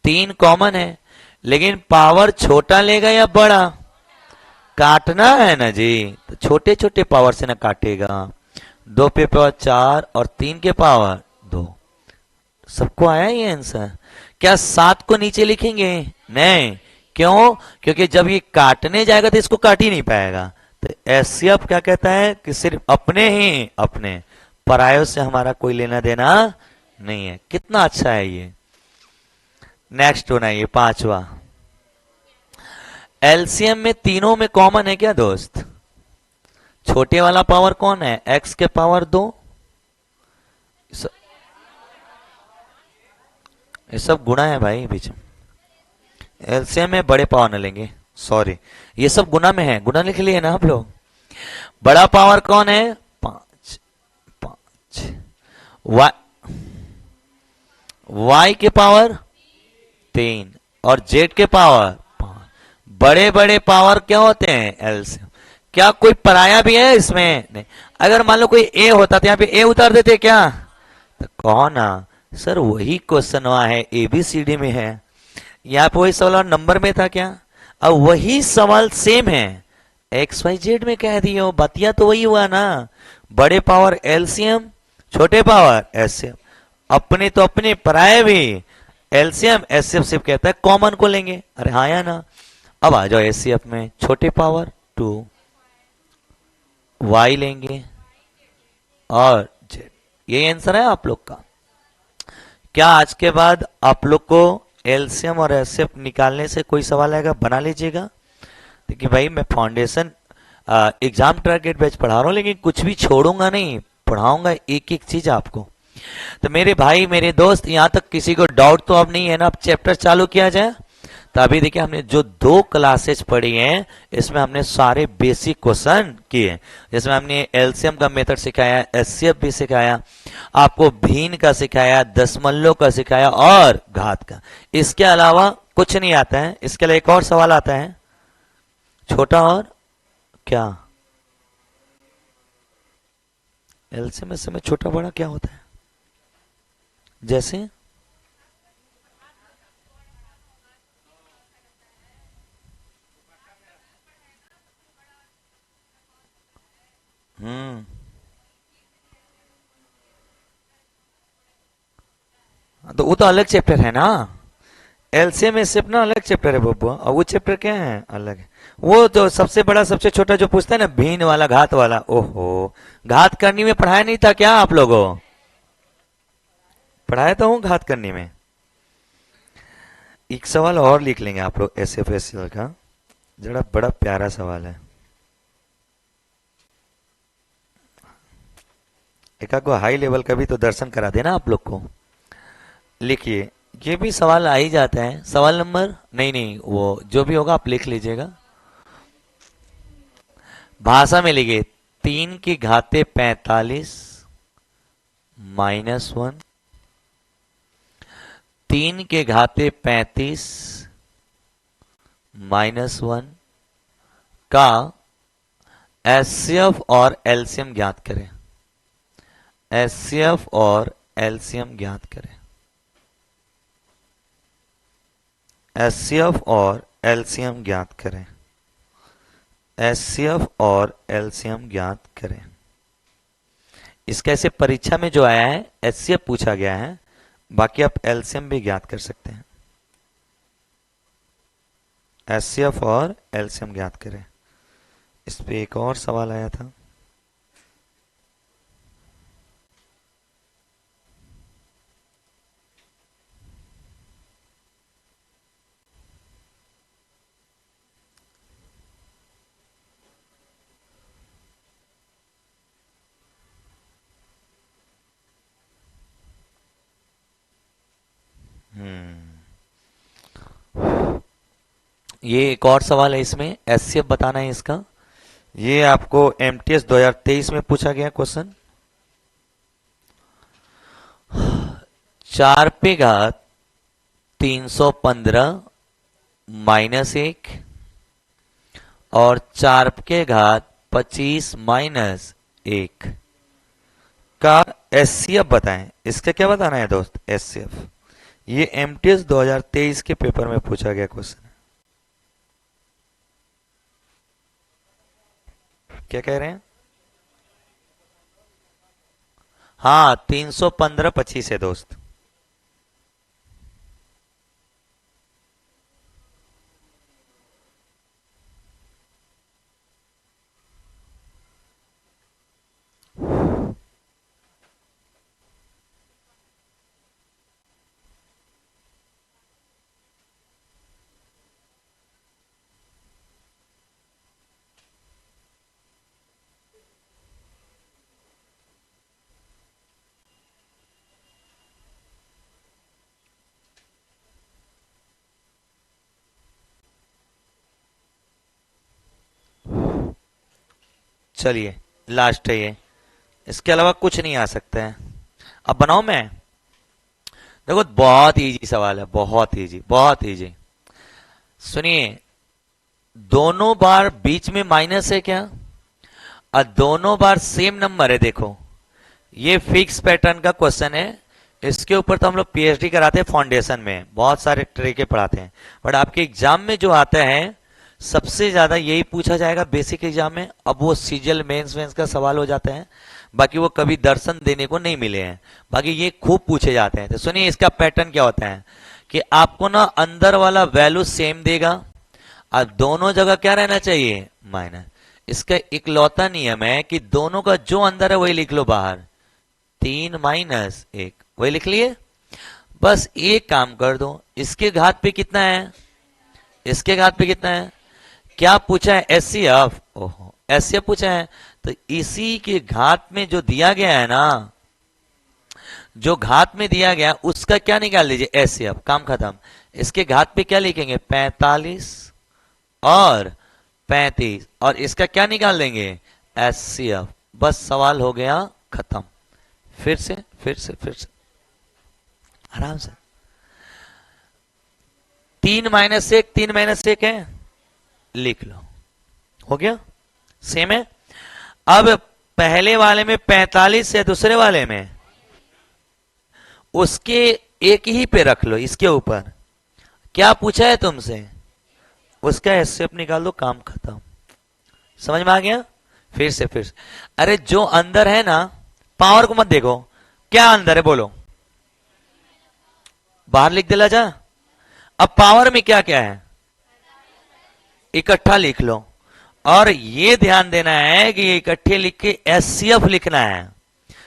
3 कॉमन है, लेकिन पावर छोटा लेगा या बड़ा? काटना है ना जी, तो छोटे छोटे पावर से ना काटेगा। 2 पे पावर 4 और 3 के पावर 2। सबको आया ये आंसर? क्या 7 को नीचे लिखेंगे? नहीं। क्यों? क्योंकि जब ये काटने जाएगा तो इसको काट ही नहीं पाएगा। तो एचसीएफ क्या कहता है कि सिर्फ अपने ही अपने, परायों से हमारा कोई लेना देना नहीं है। कितना अच्छा है ये। नेक्स्ट बनाइए, 5वां। एलसीएम में तीनों में कॉमन है क्या दोस्त? छोटे वाला पावर कौन है? एक्स के पावर 2। ये सब गुणा है भाई बीच में। एलसीएम में बड़े पावर न लेंगे, सॉरी, ये सब गुना में है, गुना लिख लिए ना आप लोग। बड़ा पावर कौन है? 5 5। वाई के पावर 3 और जेड के पावर 5। बड़े बड़े पावर क्या होते हैं? एलसीएम। क्या कोई पराया भी है इसमें? नहीं। अगर मान लो कोई ए होता तो यहाँ पे ए उतार देते क्या? तो कौन? सर वही क्वेश्चन वहां है, एबीसीडी में है, यहाँ पे वही सवाल नंबर में था क्या? अब वही सवाल सेम है, एक्स वाई जेड में कह दियो, बतिया तो वही हुआ ना। बड़े पावर एलसीएम, छोटे पावर एचसीएफ। अपने तो अपने, पराये भी। एलसीएम एचसीएफ सिर्फ कहता है कॉमन को लेंगे। अरे हाँ या ना? अब आ जाओ एचसीएफ में, छोटे पावर 2 वाई लेंगे और जेड। यही आंसर है आप लोग का। क्या आज के बाद आप लोग को एलसीएम और एचसीएफ निकालने से कोई सवाल आएगा? बना लीजिएगा। देखिए भाई, मैं फाउंडेशन एग्जाम टारगेट बैच पढ़ा रहा हूं, लेकिन कुछ भी छोड़ूंगा नहीं, पढ़ाऊंगा एक एक चीज आपको। तो मेरे भाई, मेरे दोस्त, यहां तक किसी को डाउट तो अब नहीं है ना? अब चैप्टर चालू किया जाए। तो अभी देखिए, हमने जो 2 क्लासेस पढ़ी हैं, इसमें हमने सारे बेसिक क्वेश्चन किए, जिसमें हमने एलसीएम का मेथड सिखाया, एचसीएफ भी सिखाया, आपको भिन्न का सिखाया, दशमलव का सिखाया और घात का। इसके अलावा कुछ नहीं आता है। इसके लिए एक और सवाल आता है, छोटा और क्या? एलसीएम में छोटा बड़ा क्या होता है? जैसे हम्म। तो वो तो अलग चैप्टर है ना। एलसीएम एसएफ ना अलग चैप्टर है बब्बू, और वो चैप्टर क्या है अलग है। वो तो सबसे बड़ा सबसे छोटा जो पूछता है ना, भिन्न वाला घात वाला, ओहो। घात करनी में पढ़ाया नहीं था क्या आप लोगों? पढ़ाया तो हूँ घात करनी में। एक सवाल और लिख लेंगे आप लोग एस एफ एस का, जरा बड़ा प्यारा सवाल है। एक को हाई लेवल का भी तो दर्शन करा देना आप लोग को। लिखिए, ये भी सवाल आ ही जाता है। सवाल नंबर नहीं नहीं, वो जो भी होगा आप लिख लीजिएगा। भाषा में लिखिए, 3 की घाते 45 -1, 3 के घाते 35 -1 का एचसीएफ और एलसीएम ज्ञात करें। एचसीएफ और एलसीएम ज्ञात करें। एचसीएफ और एलसीएम ज्ञात करें। एचसीएफ और एलसीएम ज्ञात करें। इसका ऐसे परीक्षा में जो आया है एचसीएफ पूछा गया है, बाकी आप एलसीएम भी ज्ञात कर सकते हैं। एचसीएफ और एलसीएम ज्ञात करें। इस पे एक और सवाल आया था। ये एक और सवाल है, इसमें एचसीएफ बताना है इसका। ये आपको एमटीएस 2023 में पूछा गया क्वेश्चन। 4 पे घात 315 -1 और 4 के घात 25 -1 का एचसीएफ बताएं। इसका क्या बताना है दोस्त? एचसीएफ। ये एमटीएस 2023 के पेपर में पूछा गया क्वेश्चन है। क्या कह रहे हैं? हाँ, 315-25 है दोस्त। चलिए, लास्ट है ये, इसके अलावा कुछ नहीं आ सकता है। अब बनाओ मैं। देखो बहुत इजी सवाल है, बहुत इजी, बहुत इजी। सुनिए, दोनों बार बीच में माइनस है क्या? और दोनों बार सेम नंबर है। देखो, ये फिक्स पैटर्न का क्वेश्चन है। इसके ऊपर तो हम लोग पीएचडी कराते हैं, फाउंडेशन में बहुत सारे तरीके पढ़ाते हैं। बट आपके एग्जाम में जो आता है सबसे ज्यादा यही पूछा जाएगा बेसिक एग्जाम में। अब वो सीजल मेंस वेंस का सवाल हो जाता है, बाकी वो कभी दर्शन देने को नहीं मिले हैं। बाकी ये खूब पूछे जाते हैं। तो सुनिए, इसका पैटर्न क्या होता है कि आपको ना अंदर वाला वैल्यू सेम देगा और दोनों जगह क्या रहना चाहिए? माइनस। इसका इकलौता नियम है कि दोनों का जो अंदर है वही लिख लो बाहर। 3 - 1 वही लिख लिए। बस एक काम कर दो, इसके घात पे कितना है? इसके घात पे कितना है? क्या पूछा है? एचसीएफ। ओहो, एचसीएफ पूछा है। तो इसी के घात में जो दिया गया है ना, जो घात में दिया गया उसका क्या निकाल लीजिए? एचसीएफ। काम खत्म। इसके घात पे क्या लिखेंगे? 45 और 35, और इसका क्या निकाल देंगे? एचसीएफ। बस सवाल हो गया खत्म। फिर से फिर से फिर से आराम से। 3 - 1 3 - 1 है, लिख लो। हो गया, सेम है। अब पहले वाले में 45 है, दूसरे वाले में उसके एक ही पे रख लो, इसके ऊपर। क्या पूछा है तुमसे? उसका एचसीएफ निकाल दो, काम खत्म। समझ में आ गया? फिर से अरे जो अंदर है ना, पावर को मत देखो, क्या अंदर है बोलो, बाहर लिख दिला जा। अब पावर में क्या क्या है, इकट्ठा लिख लो। और ये ध्यान देना है कि ये इकट्ठे लिख के एचसीएफ लिखना है,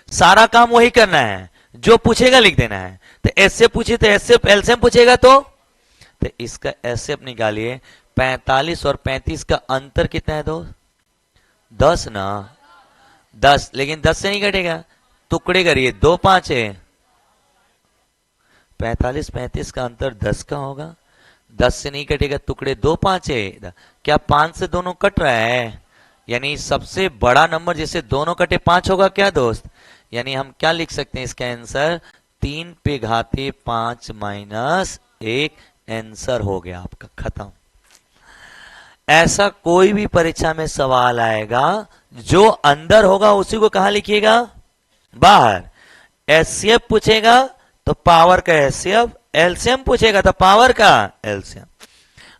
सारा काम वही करना है, जो पूछेगा लिख देना है। तो एचसीएफ पूछे तो एचसीएफ, एलसीएम पूछेगा तो इसका एचसीएफ निकालिए। 45 और 35 का अंतर कितना है दोस्त, 10 ना, 10, लेकिन 10 से नहीं कटेगा, टुकड़े करिए, 2 5 है, 45 35 का अंतर 10 का होगा, 10 से नहीं कटेगा, टुकड़े 2 5 है, क्या 5 से दोनों कट रहा है, यानी सबसे बड़ा नंबर जिससे दोनों कटे 5 होगा क्या दोस्त, यानी हम क्या लिख सकते हैं इसका आंसर, 3 पे घाते 5 माइनस 1, आंसर हो गया आपका, खत्म। ऐसा कोई भी परीक्षा में सवाल आएगा, जो अंदर होगा उसी को कहां लिखिएगा, बाहर। एचसीएफ पूछेगा तो पावर का एचसीएफ, एलसीएम पूछेगा तो पावर का एलसीएम।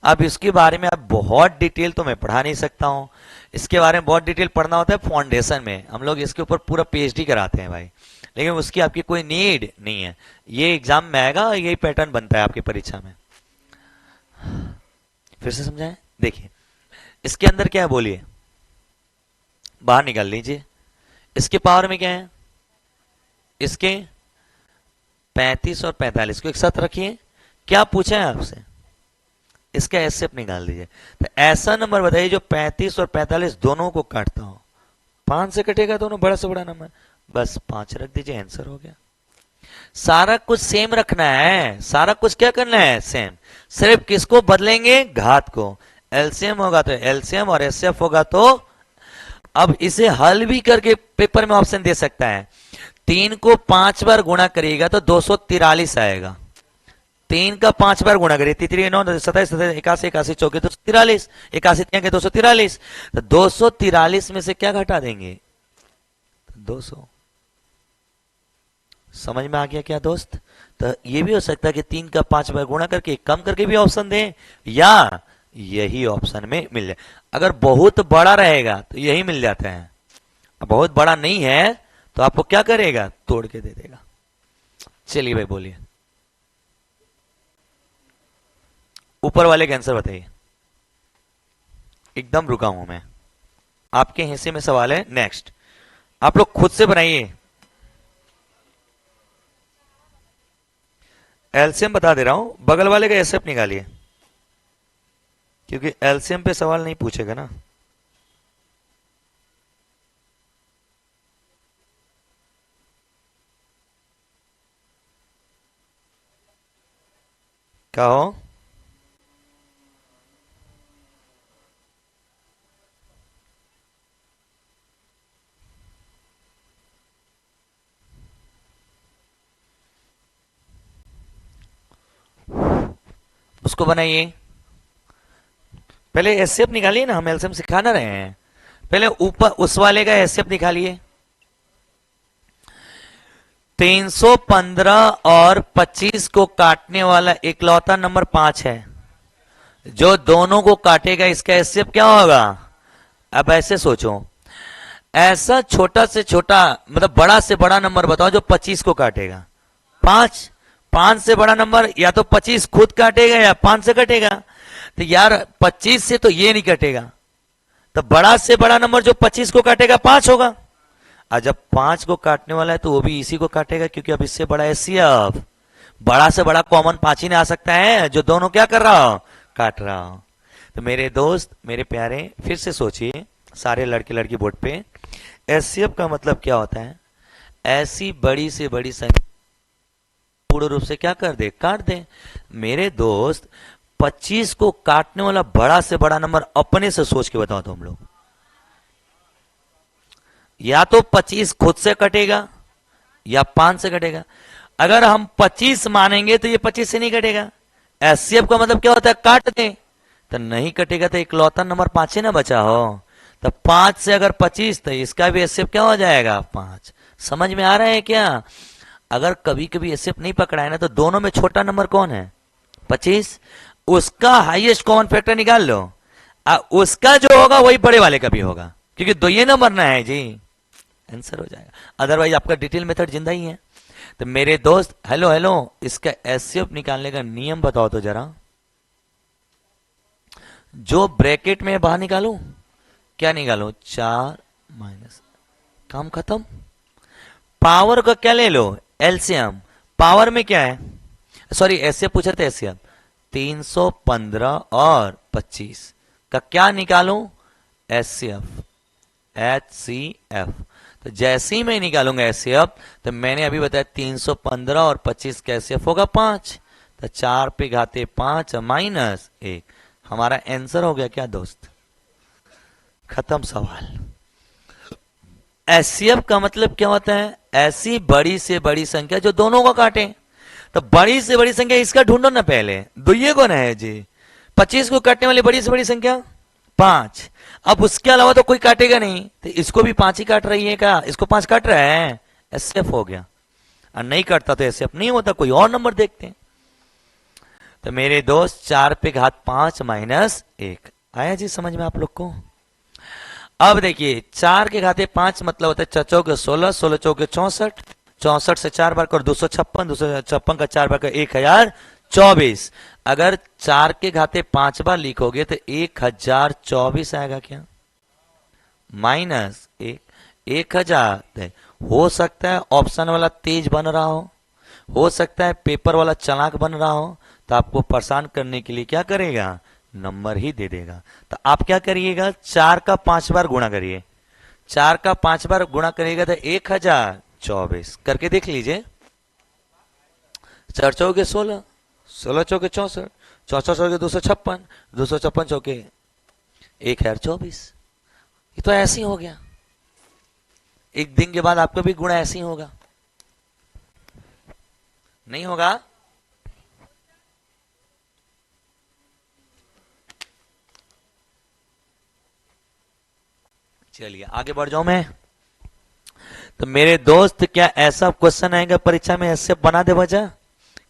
अब इसके बारे में अब बहुत डिटेल तो मैं पढ़ा नहीं सकता हूं, इसके बारे में बहुत डिटेल पढ़ना होता है फाउंडेशन में, हम लोग इसके ऊपर पूरा पीएचडी कराते हैं भाई, लेकिन उसकी आपकी कोई नीड नहीं है, ये एग्जाम में आएगा, यही पैटर्न बनता है आपकी परीक्षा में। फिर से समझाएं, देखिए इसके अंदर क्या है बोलिए, बाहर निकाल लीजिए। इसके पावर में क्या है, इसके 35 और 45 को एक साथ रखिए, क्या पूछा है आपसे, इसका एचसीएफ निकाल दीजिए। तो ऐसा नंबर बताइए जो 35 और 45 दोनों को काटता हो, 5 से कटेगा दोनों, बड़ा से बड़ा नंबर, बस 5 रख दीजिए, आंसर हो गया। सारा कुछ सेम रखना है, सारा कुछ क्या करना है, सेम, सिर्फ किसको बदलेंगे, घात को, एलसीएम होगा तो एलसीएम और एचसीएफ होगा तो। अब इसे हल भी करके पेपर में ऑप्शन दे सकता है, 3 को 5 बार गुणा करिएगा तो 243 आएगा, 3 का 5 बार गुणा करिए, 3 9 27 81 81 चौके 243, 81 के 243, तो 243 में से क्या घटा देंगे, 200। समझ में आ गया क्या दोस्त। तो ये भी हो सकता है कि 3 का 5 बार गुणा करके कम करके भी ऑप्शन दें, या यही ऑप्शन में मिल जाए। अगर बहुत बड़ा रहेगा तो यही मिल जाता है, बहुत बड़ा नहीं है तो आपको क्या करेगा, तोड़ के दे देगा। चलिए भाई बोलिए, ऊपर वाले का आंसर बताइए। एकदम रुका हूं मैं, आपके हिस्से में सवाल है, नेक्स्ट आप लोग खुद से बनाइए। एलसीएम बता दे रहा हूं, बगल वाले का एसएफ निकालिए, क्योंकि एलसीएम पे सवाल नहीं पूछेगा ना। क्या हो, उसको बनाइए, पहले एसएफ निकालिए ना, हम एलसीएम सिखा ना रहे हैं, पहले ऊपर उस वाले का एसएफ निकालिए। 315 और 25 को काटने वाला इकलौता नंबर 5 है, जो दोनों को काटेगा इसका एसएफ क्या होगा। अब ऐसे सोचो, ऐसा छोटा से छोटा मतलब बड़ा से बड़ा नंबर बताओ जो 25 को काटेगा, 5, 5 से बड़ा नंबर या तो 25 खुद काटेगा या 5 से कटेगा, तो यार 25 से तो ये नहीं कटेगा, तो बड़ा से बड़ा नंबर जो 25 को काटेगा 5 होगा, और जब 5 को काटने वाला है तो वो भी इसी को काटेगा, क्योंकि अब इससे बड़ा है सीएफ, बड़ा से बड़ा कॉमन 5 ही ना आ सकता है, जो दोनों क्या कर रहा हो, काट रहा हो। तो मेरे दोस्त मेरे प्यारे, फिर से सोचिए सारे लड़के लड़की बोर्ड पे, एचसीएफ का मतलब क्या होता है, ऐसी बड़ी से बड़ी संख्या पूर्ण रूप से क्या कर दे, काट दे। मेरे दोस्त 25 को काटने वाला बड़ा से बड़ा नंबर अपने से सोच के बताओ तुम लोग, या तो 25 खुद से कटेगा या 5 से कटेगा। अगर हम 25 मानेंगे तो ये 25 से नहीं कटेगा, एचसीएफ का मतलब क्या होता है, काट दे, तो नहीं कटेगा, तो इकलौता नंबर 5 ही ना बचा हो, तो 5 से अगर 25 तो इसका भी एचसीएफ क्या हो जाएगा, 5। समझ में आ रहा है क्या। अगर कभी कभी एचसीएफ नहीं पकड़ा है ना, तो दोनों में छोटा नंबर कौन है, 25, उसका हाईएस्ट कॉमन फैक्टर निकाल लो, उसका जो होगा वही बड़े वाले का भी होगा, क्योंकि दो ये नंबर ना है जी, आंसर हो जाएगा। अदरवाइज आपका डिटेल मेथड जिंदा ही है। तो मेरे दोस्त, हेलो हेलो, इसका एचसीएफ निकालने का नियम बताओ तो जरा। जो ब्रैकेट में बाहर निकालू, क्या निकालू, 4 माइनस, काम खत्म। पावर का क्या ले लो, एलसीएम। पावर में क्या है, सॉरी एचसीएफ पूछ रहे थे, एचसीएफ 315 और 25 का क्या निकालू, एचसीएफ, एचसीएफ। तो जैसे ही मैं निकालूंगा एचसीएफ, तो मैंने अभी बताया 315 और 25 का एचसीएफ होगा 5, तो 4 पे घाते 5 माइनस 1, हमारा आंसर हो गया क्या दोस्त, खत्म सवाल। एचसीएफ का मतलब क्या होता है, ऐसी बड़ी से बड़ी संख्या जो दोनों को काटे। तो बड़ी से बड़ी संख्या इसका ढूंढो ना पहले, दुइये को ना है जी, 25 को काटने वाली बड़ी से बड़ी संख्या 5। अब उसके अलावा तो कोई काटेगा नहीं, तो इसको भी 5 ही काट रही है क्या, इसको 5 काट रहा है, एचसीएफ हो गया। और नहीं काटता तो एचसीएफ नहीं होता, कोई और नंबर देखते हैं। तो मेरे दोस्त 4 पे घात 5 माइनस 1 आया जी समझ में आप लोग को। अब देखिए 4 के घाते 5 मतलब होता है 4 चौके 16, 16 चौके 64, 64 से 4 बार कर 256, 256 का 4 बार कर 1024। अगर 4 के घाते 5 बार लिखोगे तो 1024 आएगा क्या, माइनस 1, 1000। हो सकता है ऑप्शन वाला तेज बन रहा हो सकता है पेपर वाला चालाक बन रहा हो, तो आपको परेशान करने के लिए क्या करेगा, नंबर ही दे देगा। तो आप क्या करिएगा, 4 का 5 बार गुणा करिए, 4 का 5 बार गुणा करिएगा तो 1024 करके देख लीजिए। 4 चौके 16, 16 चौके 64, 64 चौके 256, 256 चौके 1024। ये तो ऐसे ही हो गया। एक दिन के बाद आपका भी गुणा ऐसे ही होगा, नहीं होगा। चलिए आगे बढ़ जाऊं मैं। तो मेरे दोस्त क्या ऐसा क्वेश्चन आएगा परीक्षा में ऐसे बना दे वजह,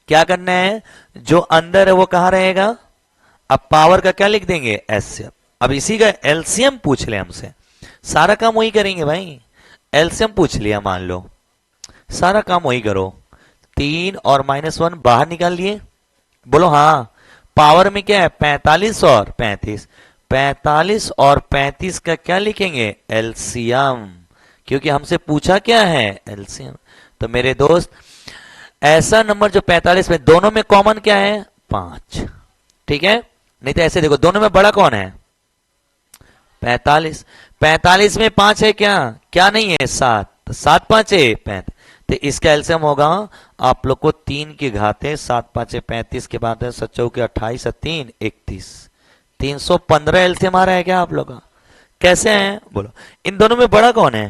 क्या करना है, जो अंदर है वो कहां रहेगा, अब पावर का क्या लिख देंगे, एचसीएफ। अब इसी का एलसीएम पूछ ले हमसे, सारा काम वही करेंगे भाई। एलसीएम पूछ लिया मान लो, सारा काम वही करो। 3 और -1 बाहर निकाल लिए, बोलो हाँ। पावर में क्या है, 45 और 35, 45 और 35 का क्या लिखेंगे, एलसीएम, क्योंकि हमसे पूछा क्या है, एलसीएम। तो मेरे दोस्त ऐसा नंबर जो 45 में दोनों में कॉमन क्या है, 5, ठीक है। नहीं तो ऐसे देखो, दोनों में बड़ा कौन है, 45, 45 में 5 है क्या, क्या नहीं है, 7, तो 7 5 है 35, तो इसका एलसीएम होगा आप लोग को 3 की घात है, 7 5 35 के बाद है 7 के 28 3 31, 315 एलसीएम आ रहा है क्या आप लोग का, कैसे है बोलो। इन दोनों में बड़ा कौन है,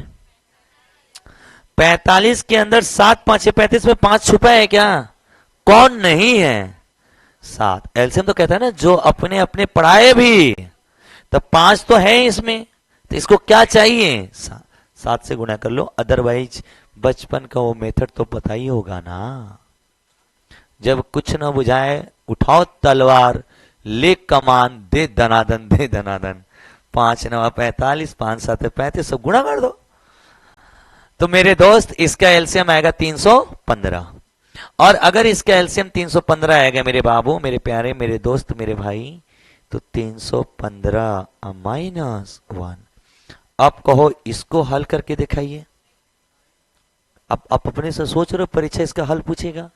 45 के अंदर 7 5 35 में 5 छुपा है क्या, कौन नहीं है, 7। एलसीएम तो कहता है ना जो अपने अपने पढ़ाए भी, तो 5 तो है इसमें, तो इसको क्या चाहिए, 7 से गुणा कर लो। अदरवाइज बचपन का वो मेथड तो पता ही होगा ना, जब कुछ न बुझाए उठाओ तलवार, ले कमान, दे धनादन, दे धनादन, 5 9 45, 5 7 35, सब गुणा कर दो। तो मेरे दोस्त इसका एलसीएम आएगा 315, और अगर इसका एलसीएम 315 आएगा मेरे बाबू, मेरे प्यारे, मेरे दोस्त, मेरे भाई, तो 315 -1। अब कहो इसको हल करके दिखाइए। अब आप अपने से सोच रहे हो परीक्षा इसका हल पूछेगा,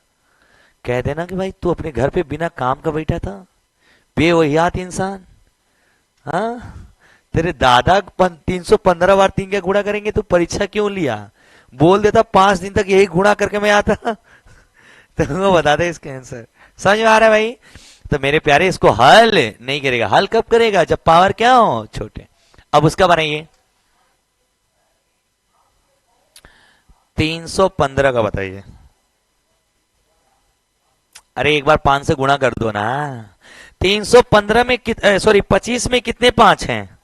कह देना कि भाई तू अपने घर पे बिना काम का बैठा था, बेवहियात इंसान। हाँ, तेरे दादा 315 बार 3 का गुणा करेंगे तो परीक्षा क्यों लिया, बोल देता 5 दिन तक यही गुणा करके मैं आता तो वो बता दे इसका आंसर। समझ में आ रहा है भाई। तो मेरे प्यारे इसको हल नहीं करेगा, हल कब करेगा, जब पावर क्या हो, छोटे। अब उसका बनाइए 315 का बताइए। अरे एक बार 5 से गुणा कर दो ना। 315 में सॉरी 25 में कितने 5 हैं,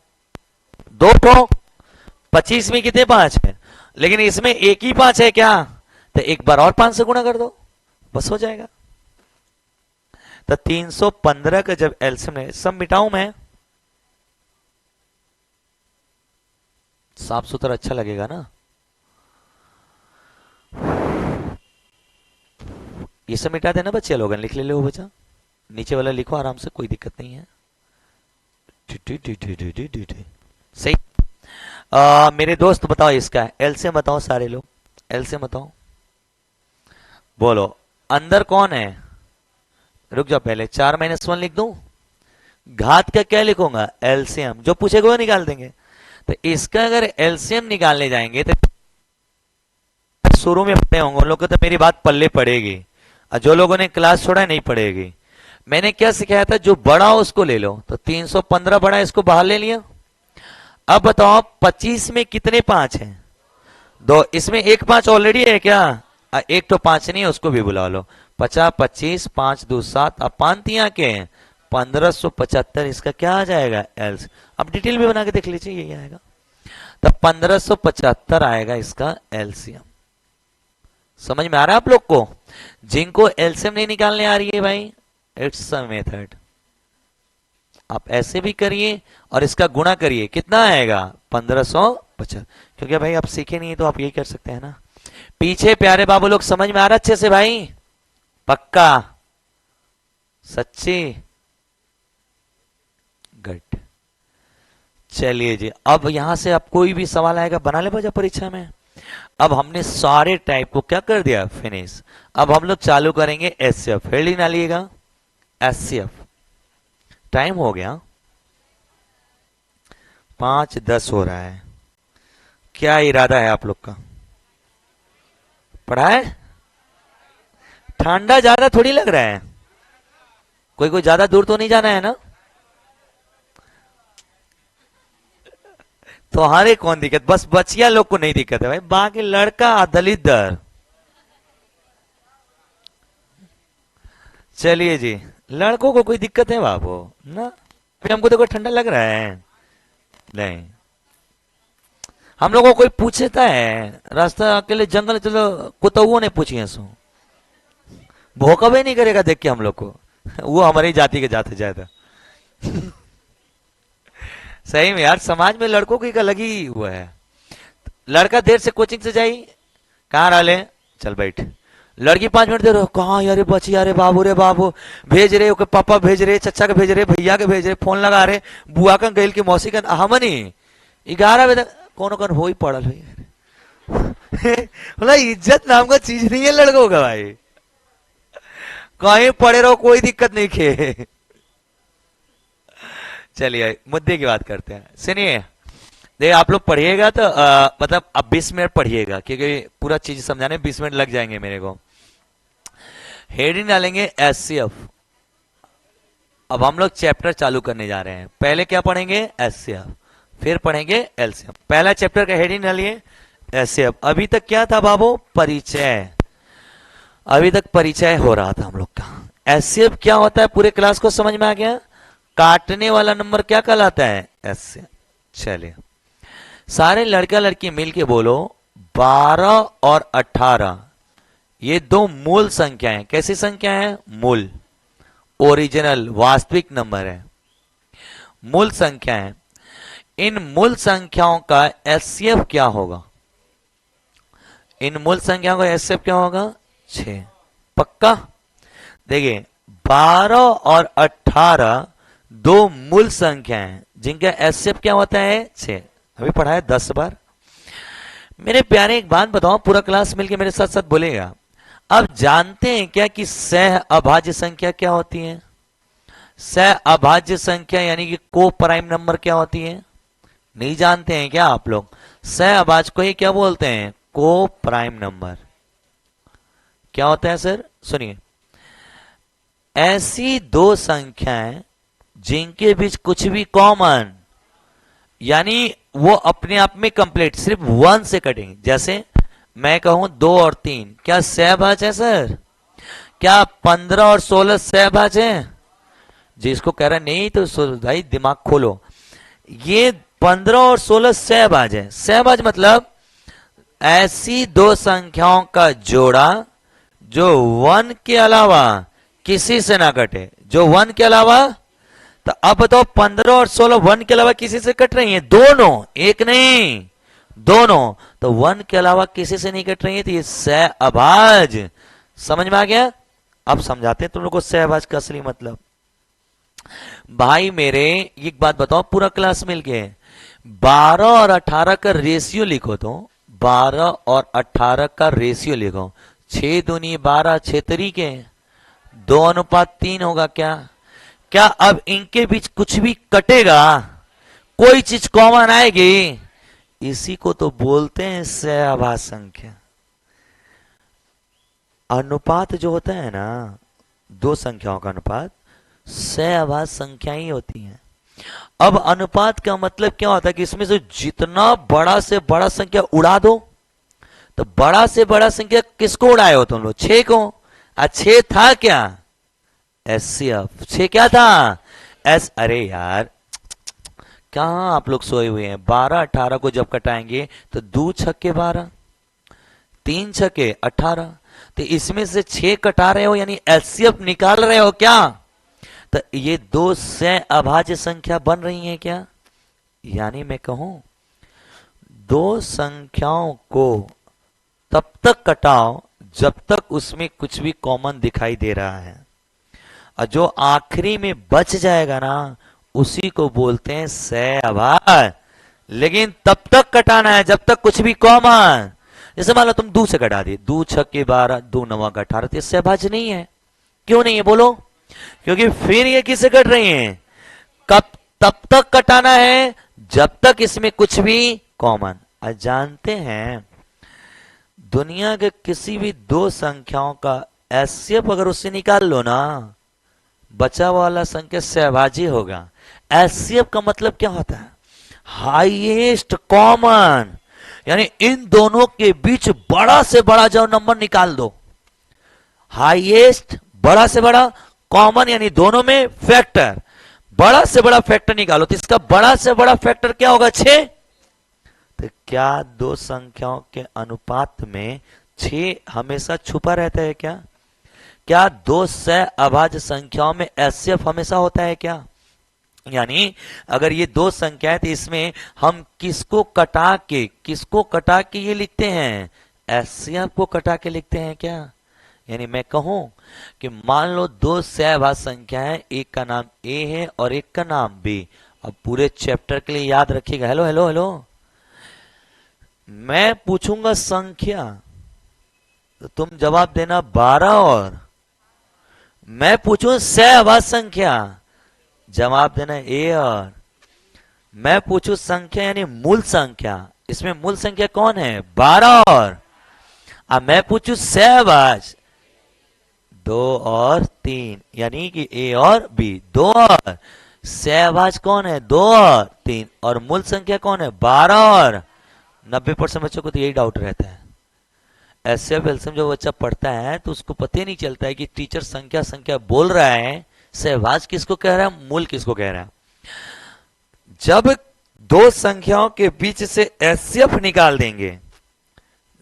2 ठो। 25 में कितने 5 हैं, लेकिन इसमें एक ही 5 है क्या, तो एक बार और 5 से गुणा कर दो, बस हो जाएगा। तो 315 का जब एलसीएम है, सब मिटाऊं मैं, साफ सुथरा अच्छा लगेगा ना। ये सब मिटा देना बच्चे लोग, लिख ले लो बच्चा, नीचे वाला लिखो आराम से, कोई दिक्कत नहीं है। सही। मेरे दोस्त बताओ इसका एलसीएम बताओ, सारे लोग एलसीएम बताओ, बोलो अंदर कौन है। रुक जाओ, पहले 4 - 1 लिख दूं, घात का क्या लिखूंगा, एलसीएम, जो पूछेगा वो निकाल देंगे। तो इसका अगर एलसीएम निकालने जाएंगे तो शुरू में पढ़े होंगे उन लोग को तो मेरी बात पल्ले पड़ेगी, और जो लोगों ने क्लास छोड़ा नहीं पड़ेगी। मैंने क्या सिखाया था, जो बड़ा हो उसको ले लो, तो 315 बड़ा, इसको बाहर ले लिया। अब बताओ 25 में कितने 5 हैं, 2, इसमें एक 5 ऑलरेडी है क्या, एक तो 5 नहीं है, उसको भी बुला लो। 50, 25, 5 2 7, अब 5 तिया के 1575, इसका क्या आ जाएगा एल्स। अब डिटेल भी बना के देख लीजिए, यही आएगा। तो 1575 आएगा इसका एलसीएम। समझ में आ रहा है आप लोग को। जिनको एलसीएम नहीं निकालने आ रही है भाई, इट्स अ मेथड, आप ऐसे भी करिए और इसका गुणा करिए, कितना आएगा 1550। क्योंकि भाई आप सीखे नहीं है तो आप यही कर सकते हैं ना। पीछे प्यारे बाबू लोग समझ में आ रहा अच्छे से भाई, पक्का, सच्ची, गुड। चलिए जी, अब यहां से आप कोई भी सवाल आएगा बना ले बजा परीक्षा में। अब हमने सारे टाइप को क्या कर दिया, फिनिश। अब हम लोग चालू करेंगे एचसीएफ, हेड ही ना लिएगा एचसीएफ। टाइम हो गया 5:10 हो रहा है, क्या इरादा है आप लोग का, पढ़ा है। ठंडा ज्यादा थोड़ी लग रहा है, कोई कोई ज्यादा दूर तो नहीं जाना है ना। तो हरे कौन दिक्कत, बस बचिया लोग को नहीं दिक्कत है भाई, बाकी लड़का दलित। चलिए जी, लड़कों को कोई दिक्कत है बाबू ना, फिर हमको देखो ठंडा लग रहा है नहीं। हम लोगों को कोई पूछता है रास्ता अकेले जंगल चलो, कुतुओं ने पूछी है सो, भोका भी नहीं करेगा देख के हम लोग को, वो हमारी जाति के जाते ज्यादा। सही में यार, समाज में लड़कों की एक अलग ही हुआ है। लड़का देर से कोचिंग से जाई, कहाँ रहा ले, चल बैठ। लड़की 5 मिनट देर, कहाँ यारे बची, यारे बाबू रे बाबू, भेज रहे ओके, पापा भेज रहे, चचा के भेज रहे, भैया के भेज रहे, फोन लगा रहे, बुआ का गैल की मौसी का, हमनी 11 बजे कौन कौन हो ही पड़ल हुई। मतलब इज्जत नाम का चीज नहीं है लड़कों का भाई, कहीं पड़े रहो कोई दिक्कत नहीं खे। चलिए मुद्दे की बात करते हैं, सुनिए। देखिए आप लोग पढ़िएगा तो मतलब अब 20 मिनट पढ़िएगा, क्योंकि पूरा चीज समझाने 20 मिनट लग जाएंगे मेरे को। हेडिंग डालेंगे एचसीएफ। अब हम लोग चैप्टर चालू करने जा रहे हैं। पहले क्या पढ़ेंगे, एचसीएफ, फिर पढ़ेंगे एलसीएम। पहला चैप्टर का हेडिंग डालिए एचसीएफ। अभी तक क्या था बाबू, परिचय, अभी तक परिचय हो रहा था हम लोग का। एचसीएफ क्या होता है पूरे क्लास को समझ में आ गया। काटने वाला नंबर क्या कहलाता है, एचसीएफ। चलिए सारे लड़का लड़की मिलके बोलो 12 और 18 ये दो मूल संख्या है। कैसी संख्या है, मूल, ओरिजिनल, वास्तविक नंबर है, मूल संख्या है। इन मूल संख्याओं का एचसीएफ क्या होगा, इन मूल संख्याओं का एचसीएफ क्या होगा, 6। पक्का। देखिए 12 और 18 दो मूल संख्या हैं जिनका एचसीएफ क्या होता है, 6। अभी पढ़ा है 10 बार। मेरे प्यारे एक बात बताओ, पूरा क्लास मिलके मेरे साथ साथ बोलेगा। अब जानते हैं क्या कि सह अभाज्य संख्या क्या होती है, सह अभाज्य संख्या यानी कि को प्राइम नंबर क्या होती है, नहीं जानते हैं क्या आप लोग। सह अभाज्य को ही क्या बोलते हैं, को प्राइम नंबर। क्या होता है सर, सुनिए, ऐसी दो संख्याएं जिनके बीच कुछ भी कॉमन, यानी वो अपने आप में कंप्लीट सिर्फ 1 से कटेंगे। जैसे मैं कहूं 2 और 3, क्या सहभाज्य है सर, क्या 15 और 16 सहभाज्य है। जिसको कह रहा नहीं तो भाई दिमाग खोलो, ये 15 और 16 सहभाज्य है। सहभाज्य मतलब ऐसी दो संख्याओं का जोड़ा जो 1 के अलावा किसी से ना कटे, जो 1 के अलावा। तो अब बताओ 15 और 16 1 के अलावा किसी से कट रही हैं, दोनों, एक नहीं। दोनों। तो वन के अलावा किसी से नहीं कट रही है, तो ये सहअभाज। समझ में आ गया? अब समझाते हैं तुम लोग को सहअभाज का असली मतलब। भाई मेरे एक बात बताओ, पूरा क्लास मिलके 12 और 18 का रेशियो लिखो। तो 12 और 18 का रेशियो लिखो। 6 दूनी 12, 6 तरीके 2:3 होगा क्या? क्या अब इनके बीच कुछ भी कटेगा? कोई चीज कॉमन आएगी? इसी को तो बोलते हैं सहअभाज्य संख्या। अनुपात जो होता है ना, दो संख्याओं का अनुपात, सहअभाज्य संख्या ही होती है। अब अनुपात का मतलब क्या होता है कि इसमें से जितना बड़ा से बड़ा संख्या उड़ा दो। तो बड़ा से बड़ा संख्या किसको उड़ाए हो तुम लोग? 6 को। 6 था क्या? एचसीएफ 6 क्या था? अरे यार कहां आप लोग सोए हुए हैं? 12 18 को जब कटाएंगे तो 2 छक्के 12, 3 छक्के 18। तो इसमें से 6 कटा रहे हो, यानी एचसीएफ निकाल रहे हो क्या? तो ये दो सहअभाज्य संख्या बन रही हैं क्या? यानी मैं कहूं दो संख्याओं को तब तक कटाओ जब तक उसमें कुछ भी कॉमन दिखाई दे रहा है, और जो आखिरी में बच जाएगा ना, उसी को बोलते हैं सहअभाज्य। लेकिन तब तक कटाना है जब तक कुछ भी कॉमन। जैसे मान लो तुम 2 से कटा दिए, 2 छक्के 12, 2 9 का 18, तो सहअभाज्य नहीं है। क्यों नहीं है बोलो? क्योंकि फिर ये किससे कट रही हैं? कब तब तक कटाना है जब तक इसमें कुछ भी कॉमन। जानते हैं दुनिया के किसी भी दो संख्याओं का एचसीएफ अगर उससे निकाल लो ना, बचा वाला संख्या सहअभाज्य होगा। एचसीएफ का मतलब क्या होता है? Highest common. यानी इन दोनों के बीच बड़ा से बड़ा जो नंबर निकाल दो, हाईएस्ट बड़ा से बड़ा कॉमन, यानी दोनों में फैक्टर, बड़ा से बड़ा फैक्टर निकालो। तो इसका बड़ा से बड़ा फैक्टर क्या होगा? 6। तो क्या दो संख्याओं के अनुपात में 6 हमेशा छुपा रहता है क्या? क्या दो सहअभाज्य संख्याओं में एचसीएफ हमेशा होता है क्या? यानी अगर ये दो संख्याएं, तो इसमें हम किसको कटा के ये लिखते हैं? एचसीएफ को कटा के लिखते हैं क्या? यानी मैं कहूं कि मान लो दो सहअभाज्य संख्या है, एक का नाम ए है और एक का नाम बी। अब पूरे चैप्टर के लिए याद रखिएगा। हेलो हेलो हेलो, मैं पूछूंगा संख्या तो तुम जवाब देना 12, और मैं पूछूं सहअभाज्य संख्या, जवाब देना ए। और मैं पूछूं संख्या यानी मूल संख्या, इसमें मूल संख्या कौन है? 12। और अब मैं पूछूं सहअभाज्य 2 और 3, यानी कि ए और बी। 2 और सहअभाज्य कौन है? 2 और 3। और मूल संख्या कौन है? 12। और 90% बच्चों को तो यही डाउट रहता है। एचसीएफ एलसीएम जो बच्चा पढ़ता है तो उसको पता ही नहीं चलता है कि टीचर संख्या संख्या बोल रहा है, सहअभाज्य किसको कह रहा है, मूल किसको कह रहा है। जब दो संख्याओं के बीच से एचसीएफ निकाल देंगे,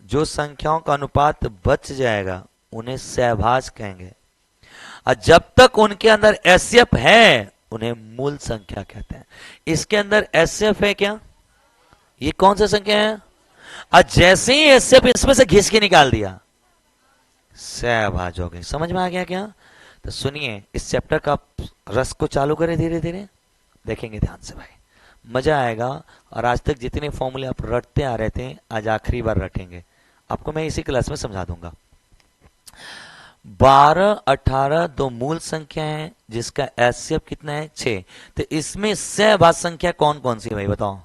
जो संख्याओं का अनुपात बच जाएगा उन्हें सहअभाज्य कहेंगे, और जब तक उनके अंदर एचसीएफ है उन्हें मूल संख्या कहते हैं। इसके अंदर एचसीएफ है क्या? ये कौन सा संख्या है? और जैसे ही एचसीएफ इसमें से घिस के निकाल दिया, सहअभाज्य हो गई। समझ में आ गया क्या? तो सुनिए, इस चैप्टर का रस को चालू करें, धीरे धीरे देखेंगे ध्यान से भाई, मजा आएगा। और आज तक जितने फॉर्मूले आप रटते आ रहे थे, आज आखिरी बार रटेंगे। आपको मैं इसी क्लास में समझा दूंगा। 12 18 दो मूल संख्या है जिसका एचसीएफ कितना है? 6। तो इसमें सहअभाज्य संख्या कौन कौन सी है भाई बताओ?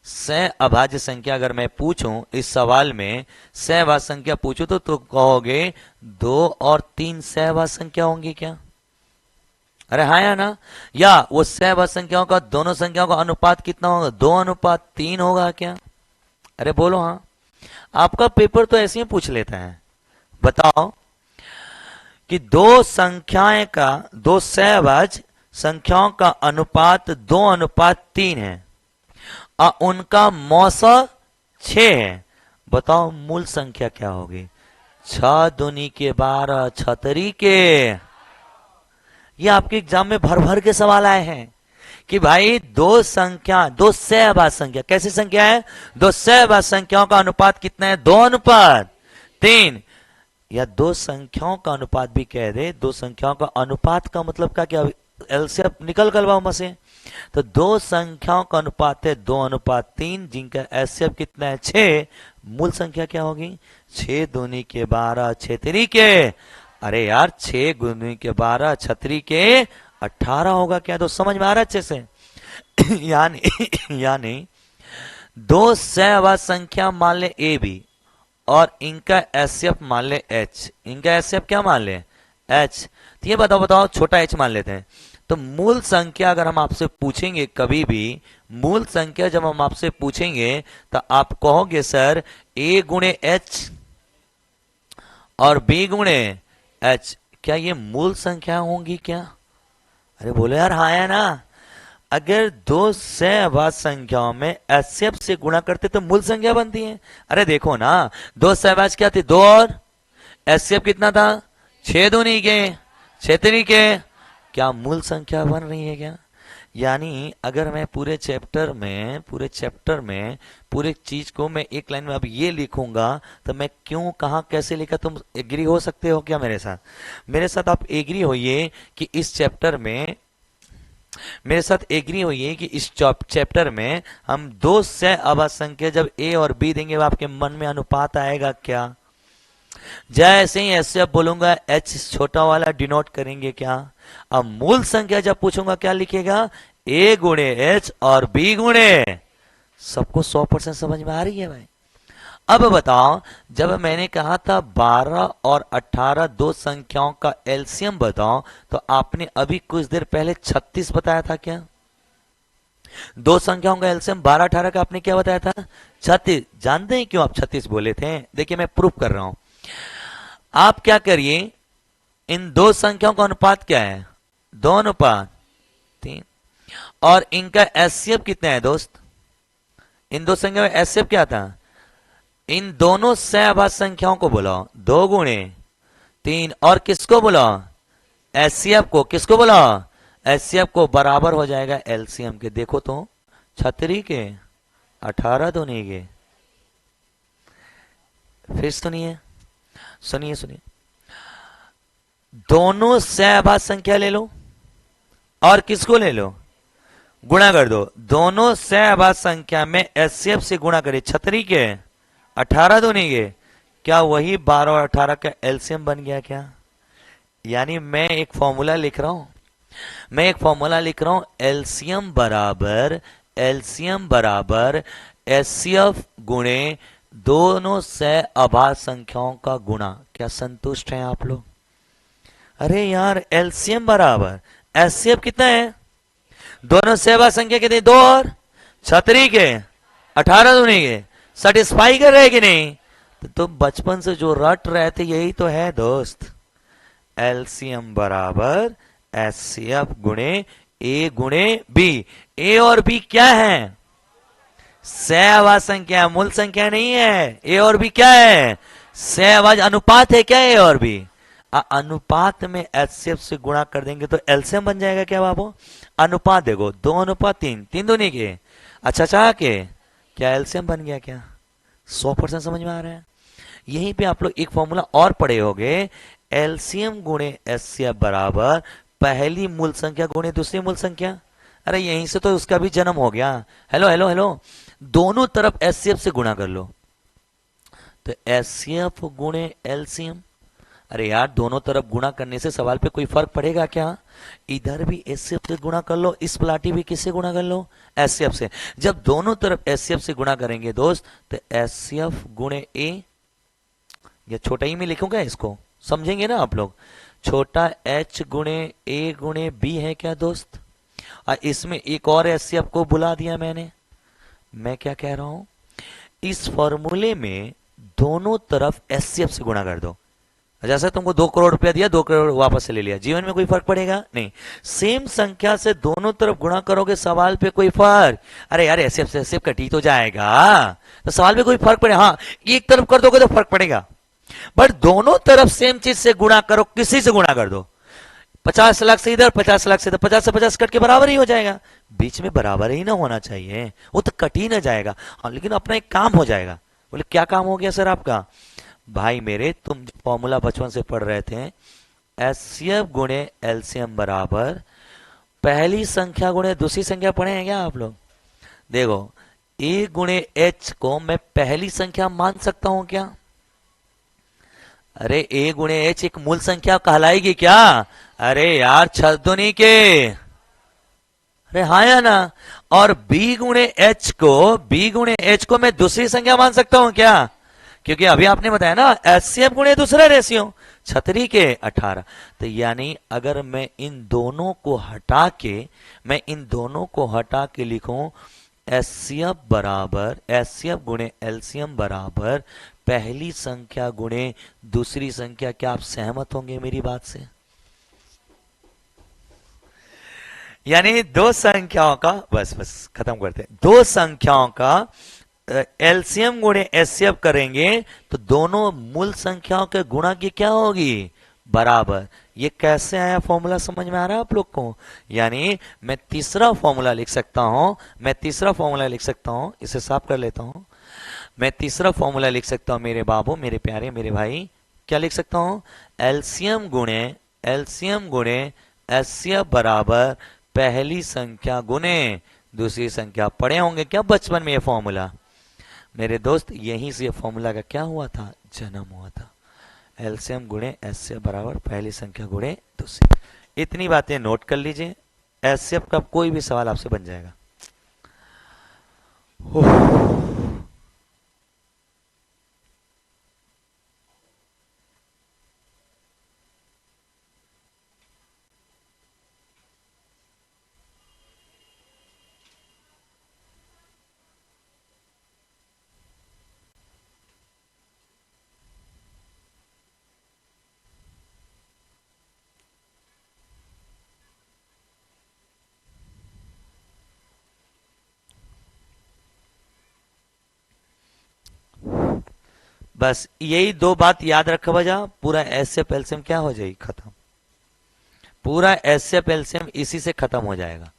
सहअभाज्य संख्या अगर मैं पूछूं इस सवाल में, सहअभाज्य संख्या पूछूं तो कहोगे 2 और 3 सहअभाज्य संख्या होंगी क्या? अरे हाँ या ना? या वो सहअभाज्य संख्याओं का, दोनों संख्याओं का अनुपात कितना होगा? 2:3 होगा क्या? अरे बोलो हाँ। आपका पेपर तो ऐसे ही पूछ लेता है। बताओ कि दो संख्याएं का, दो सहअभाज्य संख्याओं का अनुपात 2:3 है और उनका मौसा 6 है। बताओ मूल संख्या क्या होगी? 6 दूनी के 12, 6 तरीके। ये आपके एग्जाम में भर भर के सवाल आए हैं कि भाई दो सहभाज्य संख्या, कैसी संख्या है? दो सहभाज्य संख्याओं का अनुपात कितना है? 2:3। या दो संख्याओं का अनुपात भी कह दे, दो संख्याओं का अनुपात का मतलब क्या? एलसीएम निकल गलवा से। तो दो संख्याओं का अनुपात है 2:3, जिनका एलसीएम कितना है? 6। मूल संख्या क्या होगी? 6 दूनी के 12, 6 3 के, अरे यार 6 दूनी के 12, 6 3 के 18 होगा क्या? तो समझ में आ रहा है अच्छे से? यानी दो सहभाज्य संख्या मान ले ए बी, और इनका एचसीएफ मान ले एच। इनका एचसीएफ क्या मान ले? एच। तो ये बताओ छोटा एच मान लेते हैं। तो मूल संख्या अगर हम आपसे पूछेंगे कभी भी, मूल संख्या जब हम आपसे पूछेंगे तो आप कहोगे सर ए गुणे एच और बी गुणे एच, क्या ये मूल संख्या होंगी क्या? अरे बोलो यार हाँ है ना। अगर दो सहभाज्य संख्याओं में एचसीएफ से गुणा करते तो मूल संख्या बनती है। अरे देखो ना, दो सहभाज्य क्या थे? 2 और एचसीएफ कितना था? 6 दूनी के 6 3 के, क्या मूल संख्या बन रही है क्या? यानी अगर मैं पूरे चैप्टर में पूरे चीज को मैं एक लाइन में अब ये लिखूंगा तो मैं क्यों, कहां, कैसे लिखा, तुम एग्री हो सकते हो क्या मेरे साथ? मेरे साथ आप एग्री होइए कि इस चैप्टर में, मेरे साथ एग्री होइए कि इस चैप्टर में हम दो सहभाज्य संख्या जब ए और बी देंगे, आपके मन में अनुपात आएगा क्या? जैसे ही ऐसे अब बोलूंगा एच छोटा वाला डिनोट करेंगे क्या? अब मूल संख्या जब पूछूंगा क्या लिखेगा? ए गुणे एच और बी गुणे। सबको 100% समझ में आ रही है भाई? अब बताओ, जब मैंने कहा था 12 और 18 दो संख्याओं का एलसीएम बताओ, तो आपने अभी कुछ देर पहले 36 बताया था क्या? दो संख्याओं का एलसीएम 12 18 का आपने क्या बताया था? 36। जानते हैं क्यों आप 36 बोले थे? देखिए मैं प्रूफ कर रहा हूं। आप क्या करिए, इन दो संख्याओं का अनुपात क्या है? 2:3। और इनका एचसीएफ कितना है दोस्त? इन दो संख्या में एचसीएफ क्या था? इन दोनों सहभाज्य संख्याओं को बुलाओ, 2 गुणे 3, और किसको बुलाओ? एचसीएफ को। किसको बुलाओ? एचसीएफ को। बराबर हो जाएगा एलसीएम के। देखो तो 36 के 18 दूनी के। फिर सुनिए, दोनों सहभाज्य संख्या ले लो और किसको ले लो? गुणा कर दो। दोनों सहभाज्य संख्या में एचसीएफ से गुणा करिए। 36 के 18 दूनी के, क्या वही 12 और 18 का एलसीएम बन गया क्या? यानी मैं एक फॉर्मूला लिख रहा हूं, एलसीएम बराबर एचसीएफ गुणे दोनों सहभाज्य संख्याओं का गुणा। क्या संतुष्ट हैं आप लोग? अरे यार एलसीएम बराबर एचसीएफ कितना है? दोनों सहभाज्य संख्या कितनी? 2 और 36 के 18 दूनी के। सेटिस्फाई कर रहे कि नहीं? तो बचपन से जो रट रहे थे यही तो है दोस्त। एलसीएम बराबर एचसीएफ गुणे ए गुणे बी। ए और बी क्या है? सहभाज्य संख्या, मूल संख्या नहीं है। ए और बी क्या है? सहभाज्य अनुपात है क्या? ए और बी अनुपात में एचसीएफ से गुणा कर देंगे तो एलसीएम बन जाएगा क्या बाबू? अनुपात देखो 2:3, 3 दूनी के, अच्छा के, क्या एलसीएम बन गया क्या? 100% समझ में आ रहा है? यहीं पे आप लोग एक फॉर्मूला और पढ़े होंगे, एलसीएम गुणे एचसीएफ बराबर पहली मूल संख्या गुणे दूसरी मूल संख्या। अरे यहीं से तो उसका भी जन्म हो गया। हेलो, दोनों तरफ एचसीएफ से गुणा कर लो तो एचसीएफ गुणे एलसीएम। अरे यार दोनों तरफ गुणा करने से सवाल पे कोई फर्क पड़ेगा क्या? इधर भी एचसीएफ से गुणा कर लो, इस प्लाटी भी किससे गुणा कर लो? एचसीएफ से। जब दोनों तरफ एचसीएफ से गुणा करेंगे दोस्त तो एचसीएफ गुणे ए, या छोटा ही में लिखूंगा इसको, समझेंगे ना आप लोग? छोटा एच गुणे ए गुणे बी है क्या दोस्त? और इसमें एक और एचसीएफ को बुला दिया मैंने। मैं क्या कह रहा हूं, इस फॉर्मूले में दोनों तरफ एचसीएफ से गुणा कर दो। जैसे तुमको 2 करोड़ रुपया दिया, 2 करोड़ वापस से ले लिया, जीवन में कोई फर्क पड़ेगा नहीं। सेम संख्या से दोनों तरफ गुणा करोगे, सवाल पे कोई फर्क? अरे यार एचसीएफ से एचसीएफ कटी तो जाएगा, तो सवाल पे कोई फर्क पड़ेगा? हाँ एक तरफ कर दोगे तो फर्क पड़ेगा, बट दोनों तरफ सेम चीज से गुणा करो, किसी से गुणा कर दो। 50 लाख से इधर, 50 लाख से इधर, 50 से 50 कट के बराबर ही हो जाएगा। बीच में बराबर ही ना होना चाहिए, वो तो कट ही ना जाएगा। हाँ, लेकिन अपना एक काम हो जाएगा। बोले क्या काम हो गया सर आपका? भाई मेरे, तुम फॉर्मूला बचपन से पढ़ रहे थे, एचसीएफ गुणे एलसीएम बराबर पहली संख्या गुणे दूसरी संख्या। पढ़े हैं क्या आप लोग? देखो, ए गुणे एच को मैं पहली संख्या मान सकता हूं क्या? अरे ए गुणे एच एक मूल संख्या कहलाएगी क्या? अरे यार छद्दुनी के, अरे हाँ या ना? और बी गुणे एच को मैं दूसरी संख्या मान सकता हूं क्या? क्योंकि अभी आपने बताया ना एचसीएफ गुणे दूसरा रेशियो, छतरी के 18। तो यानी अगर मैं इन दोनों को हटा के लिखूं एचसीएफ गुणे एलसीएम बराबर पहली संख्या गुणे दूसरी संख्या। क्या आप सहमत होंगे मेरी बात से? यानी दो संख्याओं का, बस खत्म करते हैं, दो संख्याओं का एलसीएम गुणे एचसीएफ करेंगे तो दोनों मूल संख्याओं के गुणा की क्या होगी? बराबर। ये कैसे आया फॉर्मूला, समझ में आ रहा है आप लोग को? यानी मैं तीसरा फॉर्मूला लिख सकता हूं, इसे साफ कर लेता हूं। मैं तीसरा फॉर्मूला लिख सकता हूं मेरे बाबू, मेरे प्यारे, मेरे भाई। क्या लिख सकता हूं? एलसीएम गुणे एचसीएफ बराबर पहली संख्या गुणे दूसरी संख्या। पढ़े होंगे क्या बचपन में ये फॉर्मूला? मेरे दोस्त, यहीं से फॉर्मूला का क्या हुआ था? जन्म हुआ था। एलसीएम गुणे एचसीएफ बराबर पहली संख्या गुणे दूसरी। इतनी बातें नोट कर लीजिए, एचसीएफ का कोई भी सवाल आपसे बन जाएगा। बस यही दो बात याद रखा बजा, पूरा एचसीएफ एलसीएम क्या हो जाएगी? खत्म। पूरा एचसीएफ एलसीएम इसी से खत्म हो जाएगा।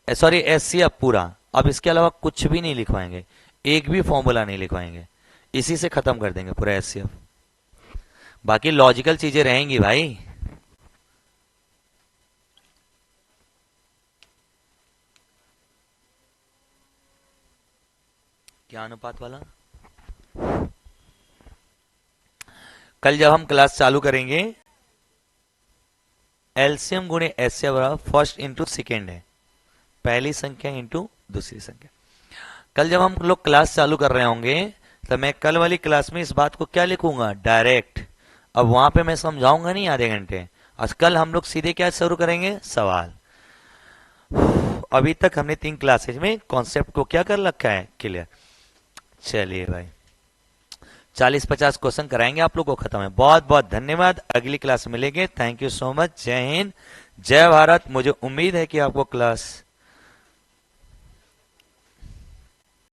सॉरी, एचसीएफ पूरा। अब इसके अलावा कुछ भी नहीं लिखवाएंगे, एक भी फॉर्मूला नहीं लिखवाएंगे, इसी से खत्म कर देंगे पूरा एचसीएफ। बाकी लॉजिकल चीजें रहेंगी भाई। क्या अनुपात वाला? कल जब हम क्लास चालू करेंगे, एलसीएम गुणे एचसीएफ बराबर फर्स्ट इंटू सेकेंड है, पहली संख्या इंटू दूसरी संख्या। कल जब हम लोग क्लास चालू कर रहे होंगे तो मैं कल वाली क्लास में इस बात को क्या लिखूंगा? डायरेक्ट। अब वहां पे मैं समझाऊंगा नहीं आधे घंटे। आज कल हम लोग सीधे क्या शुरू करेंगे? सवाल। अभी तक हमने 3 क्लासेज में कॉन्सेप्ट को क्या कर रखा है? क्लियर। चलिए भाई, 40-50 क्वेश्चन कराएंगे आप लोग को, खत्म है। बहुत बहुत धन्यवाद, अगली क्लास में मिलेंगे। Thank you so much. जय हिंद, जय भारत। मुझे उम्मीद है कि आपको क्लास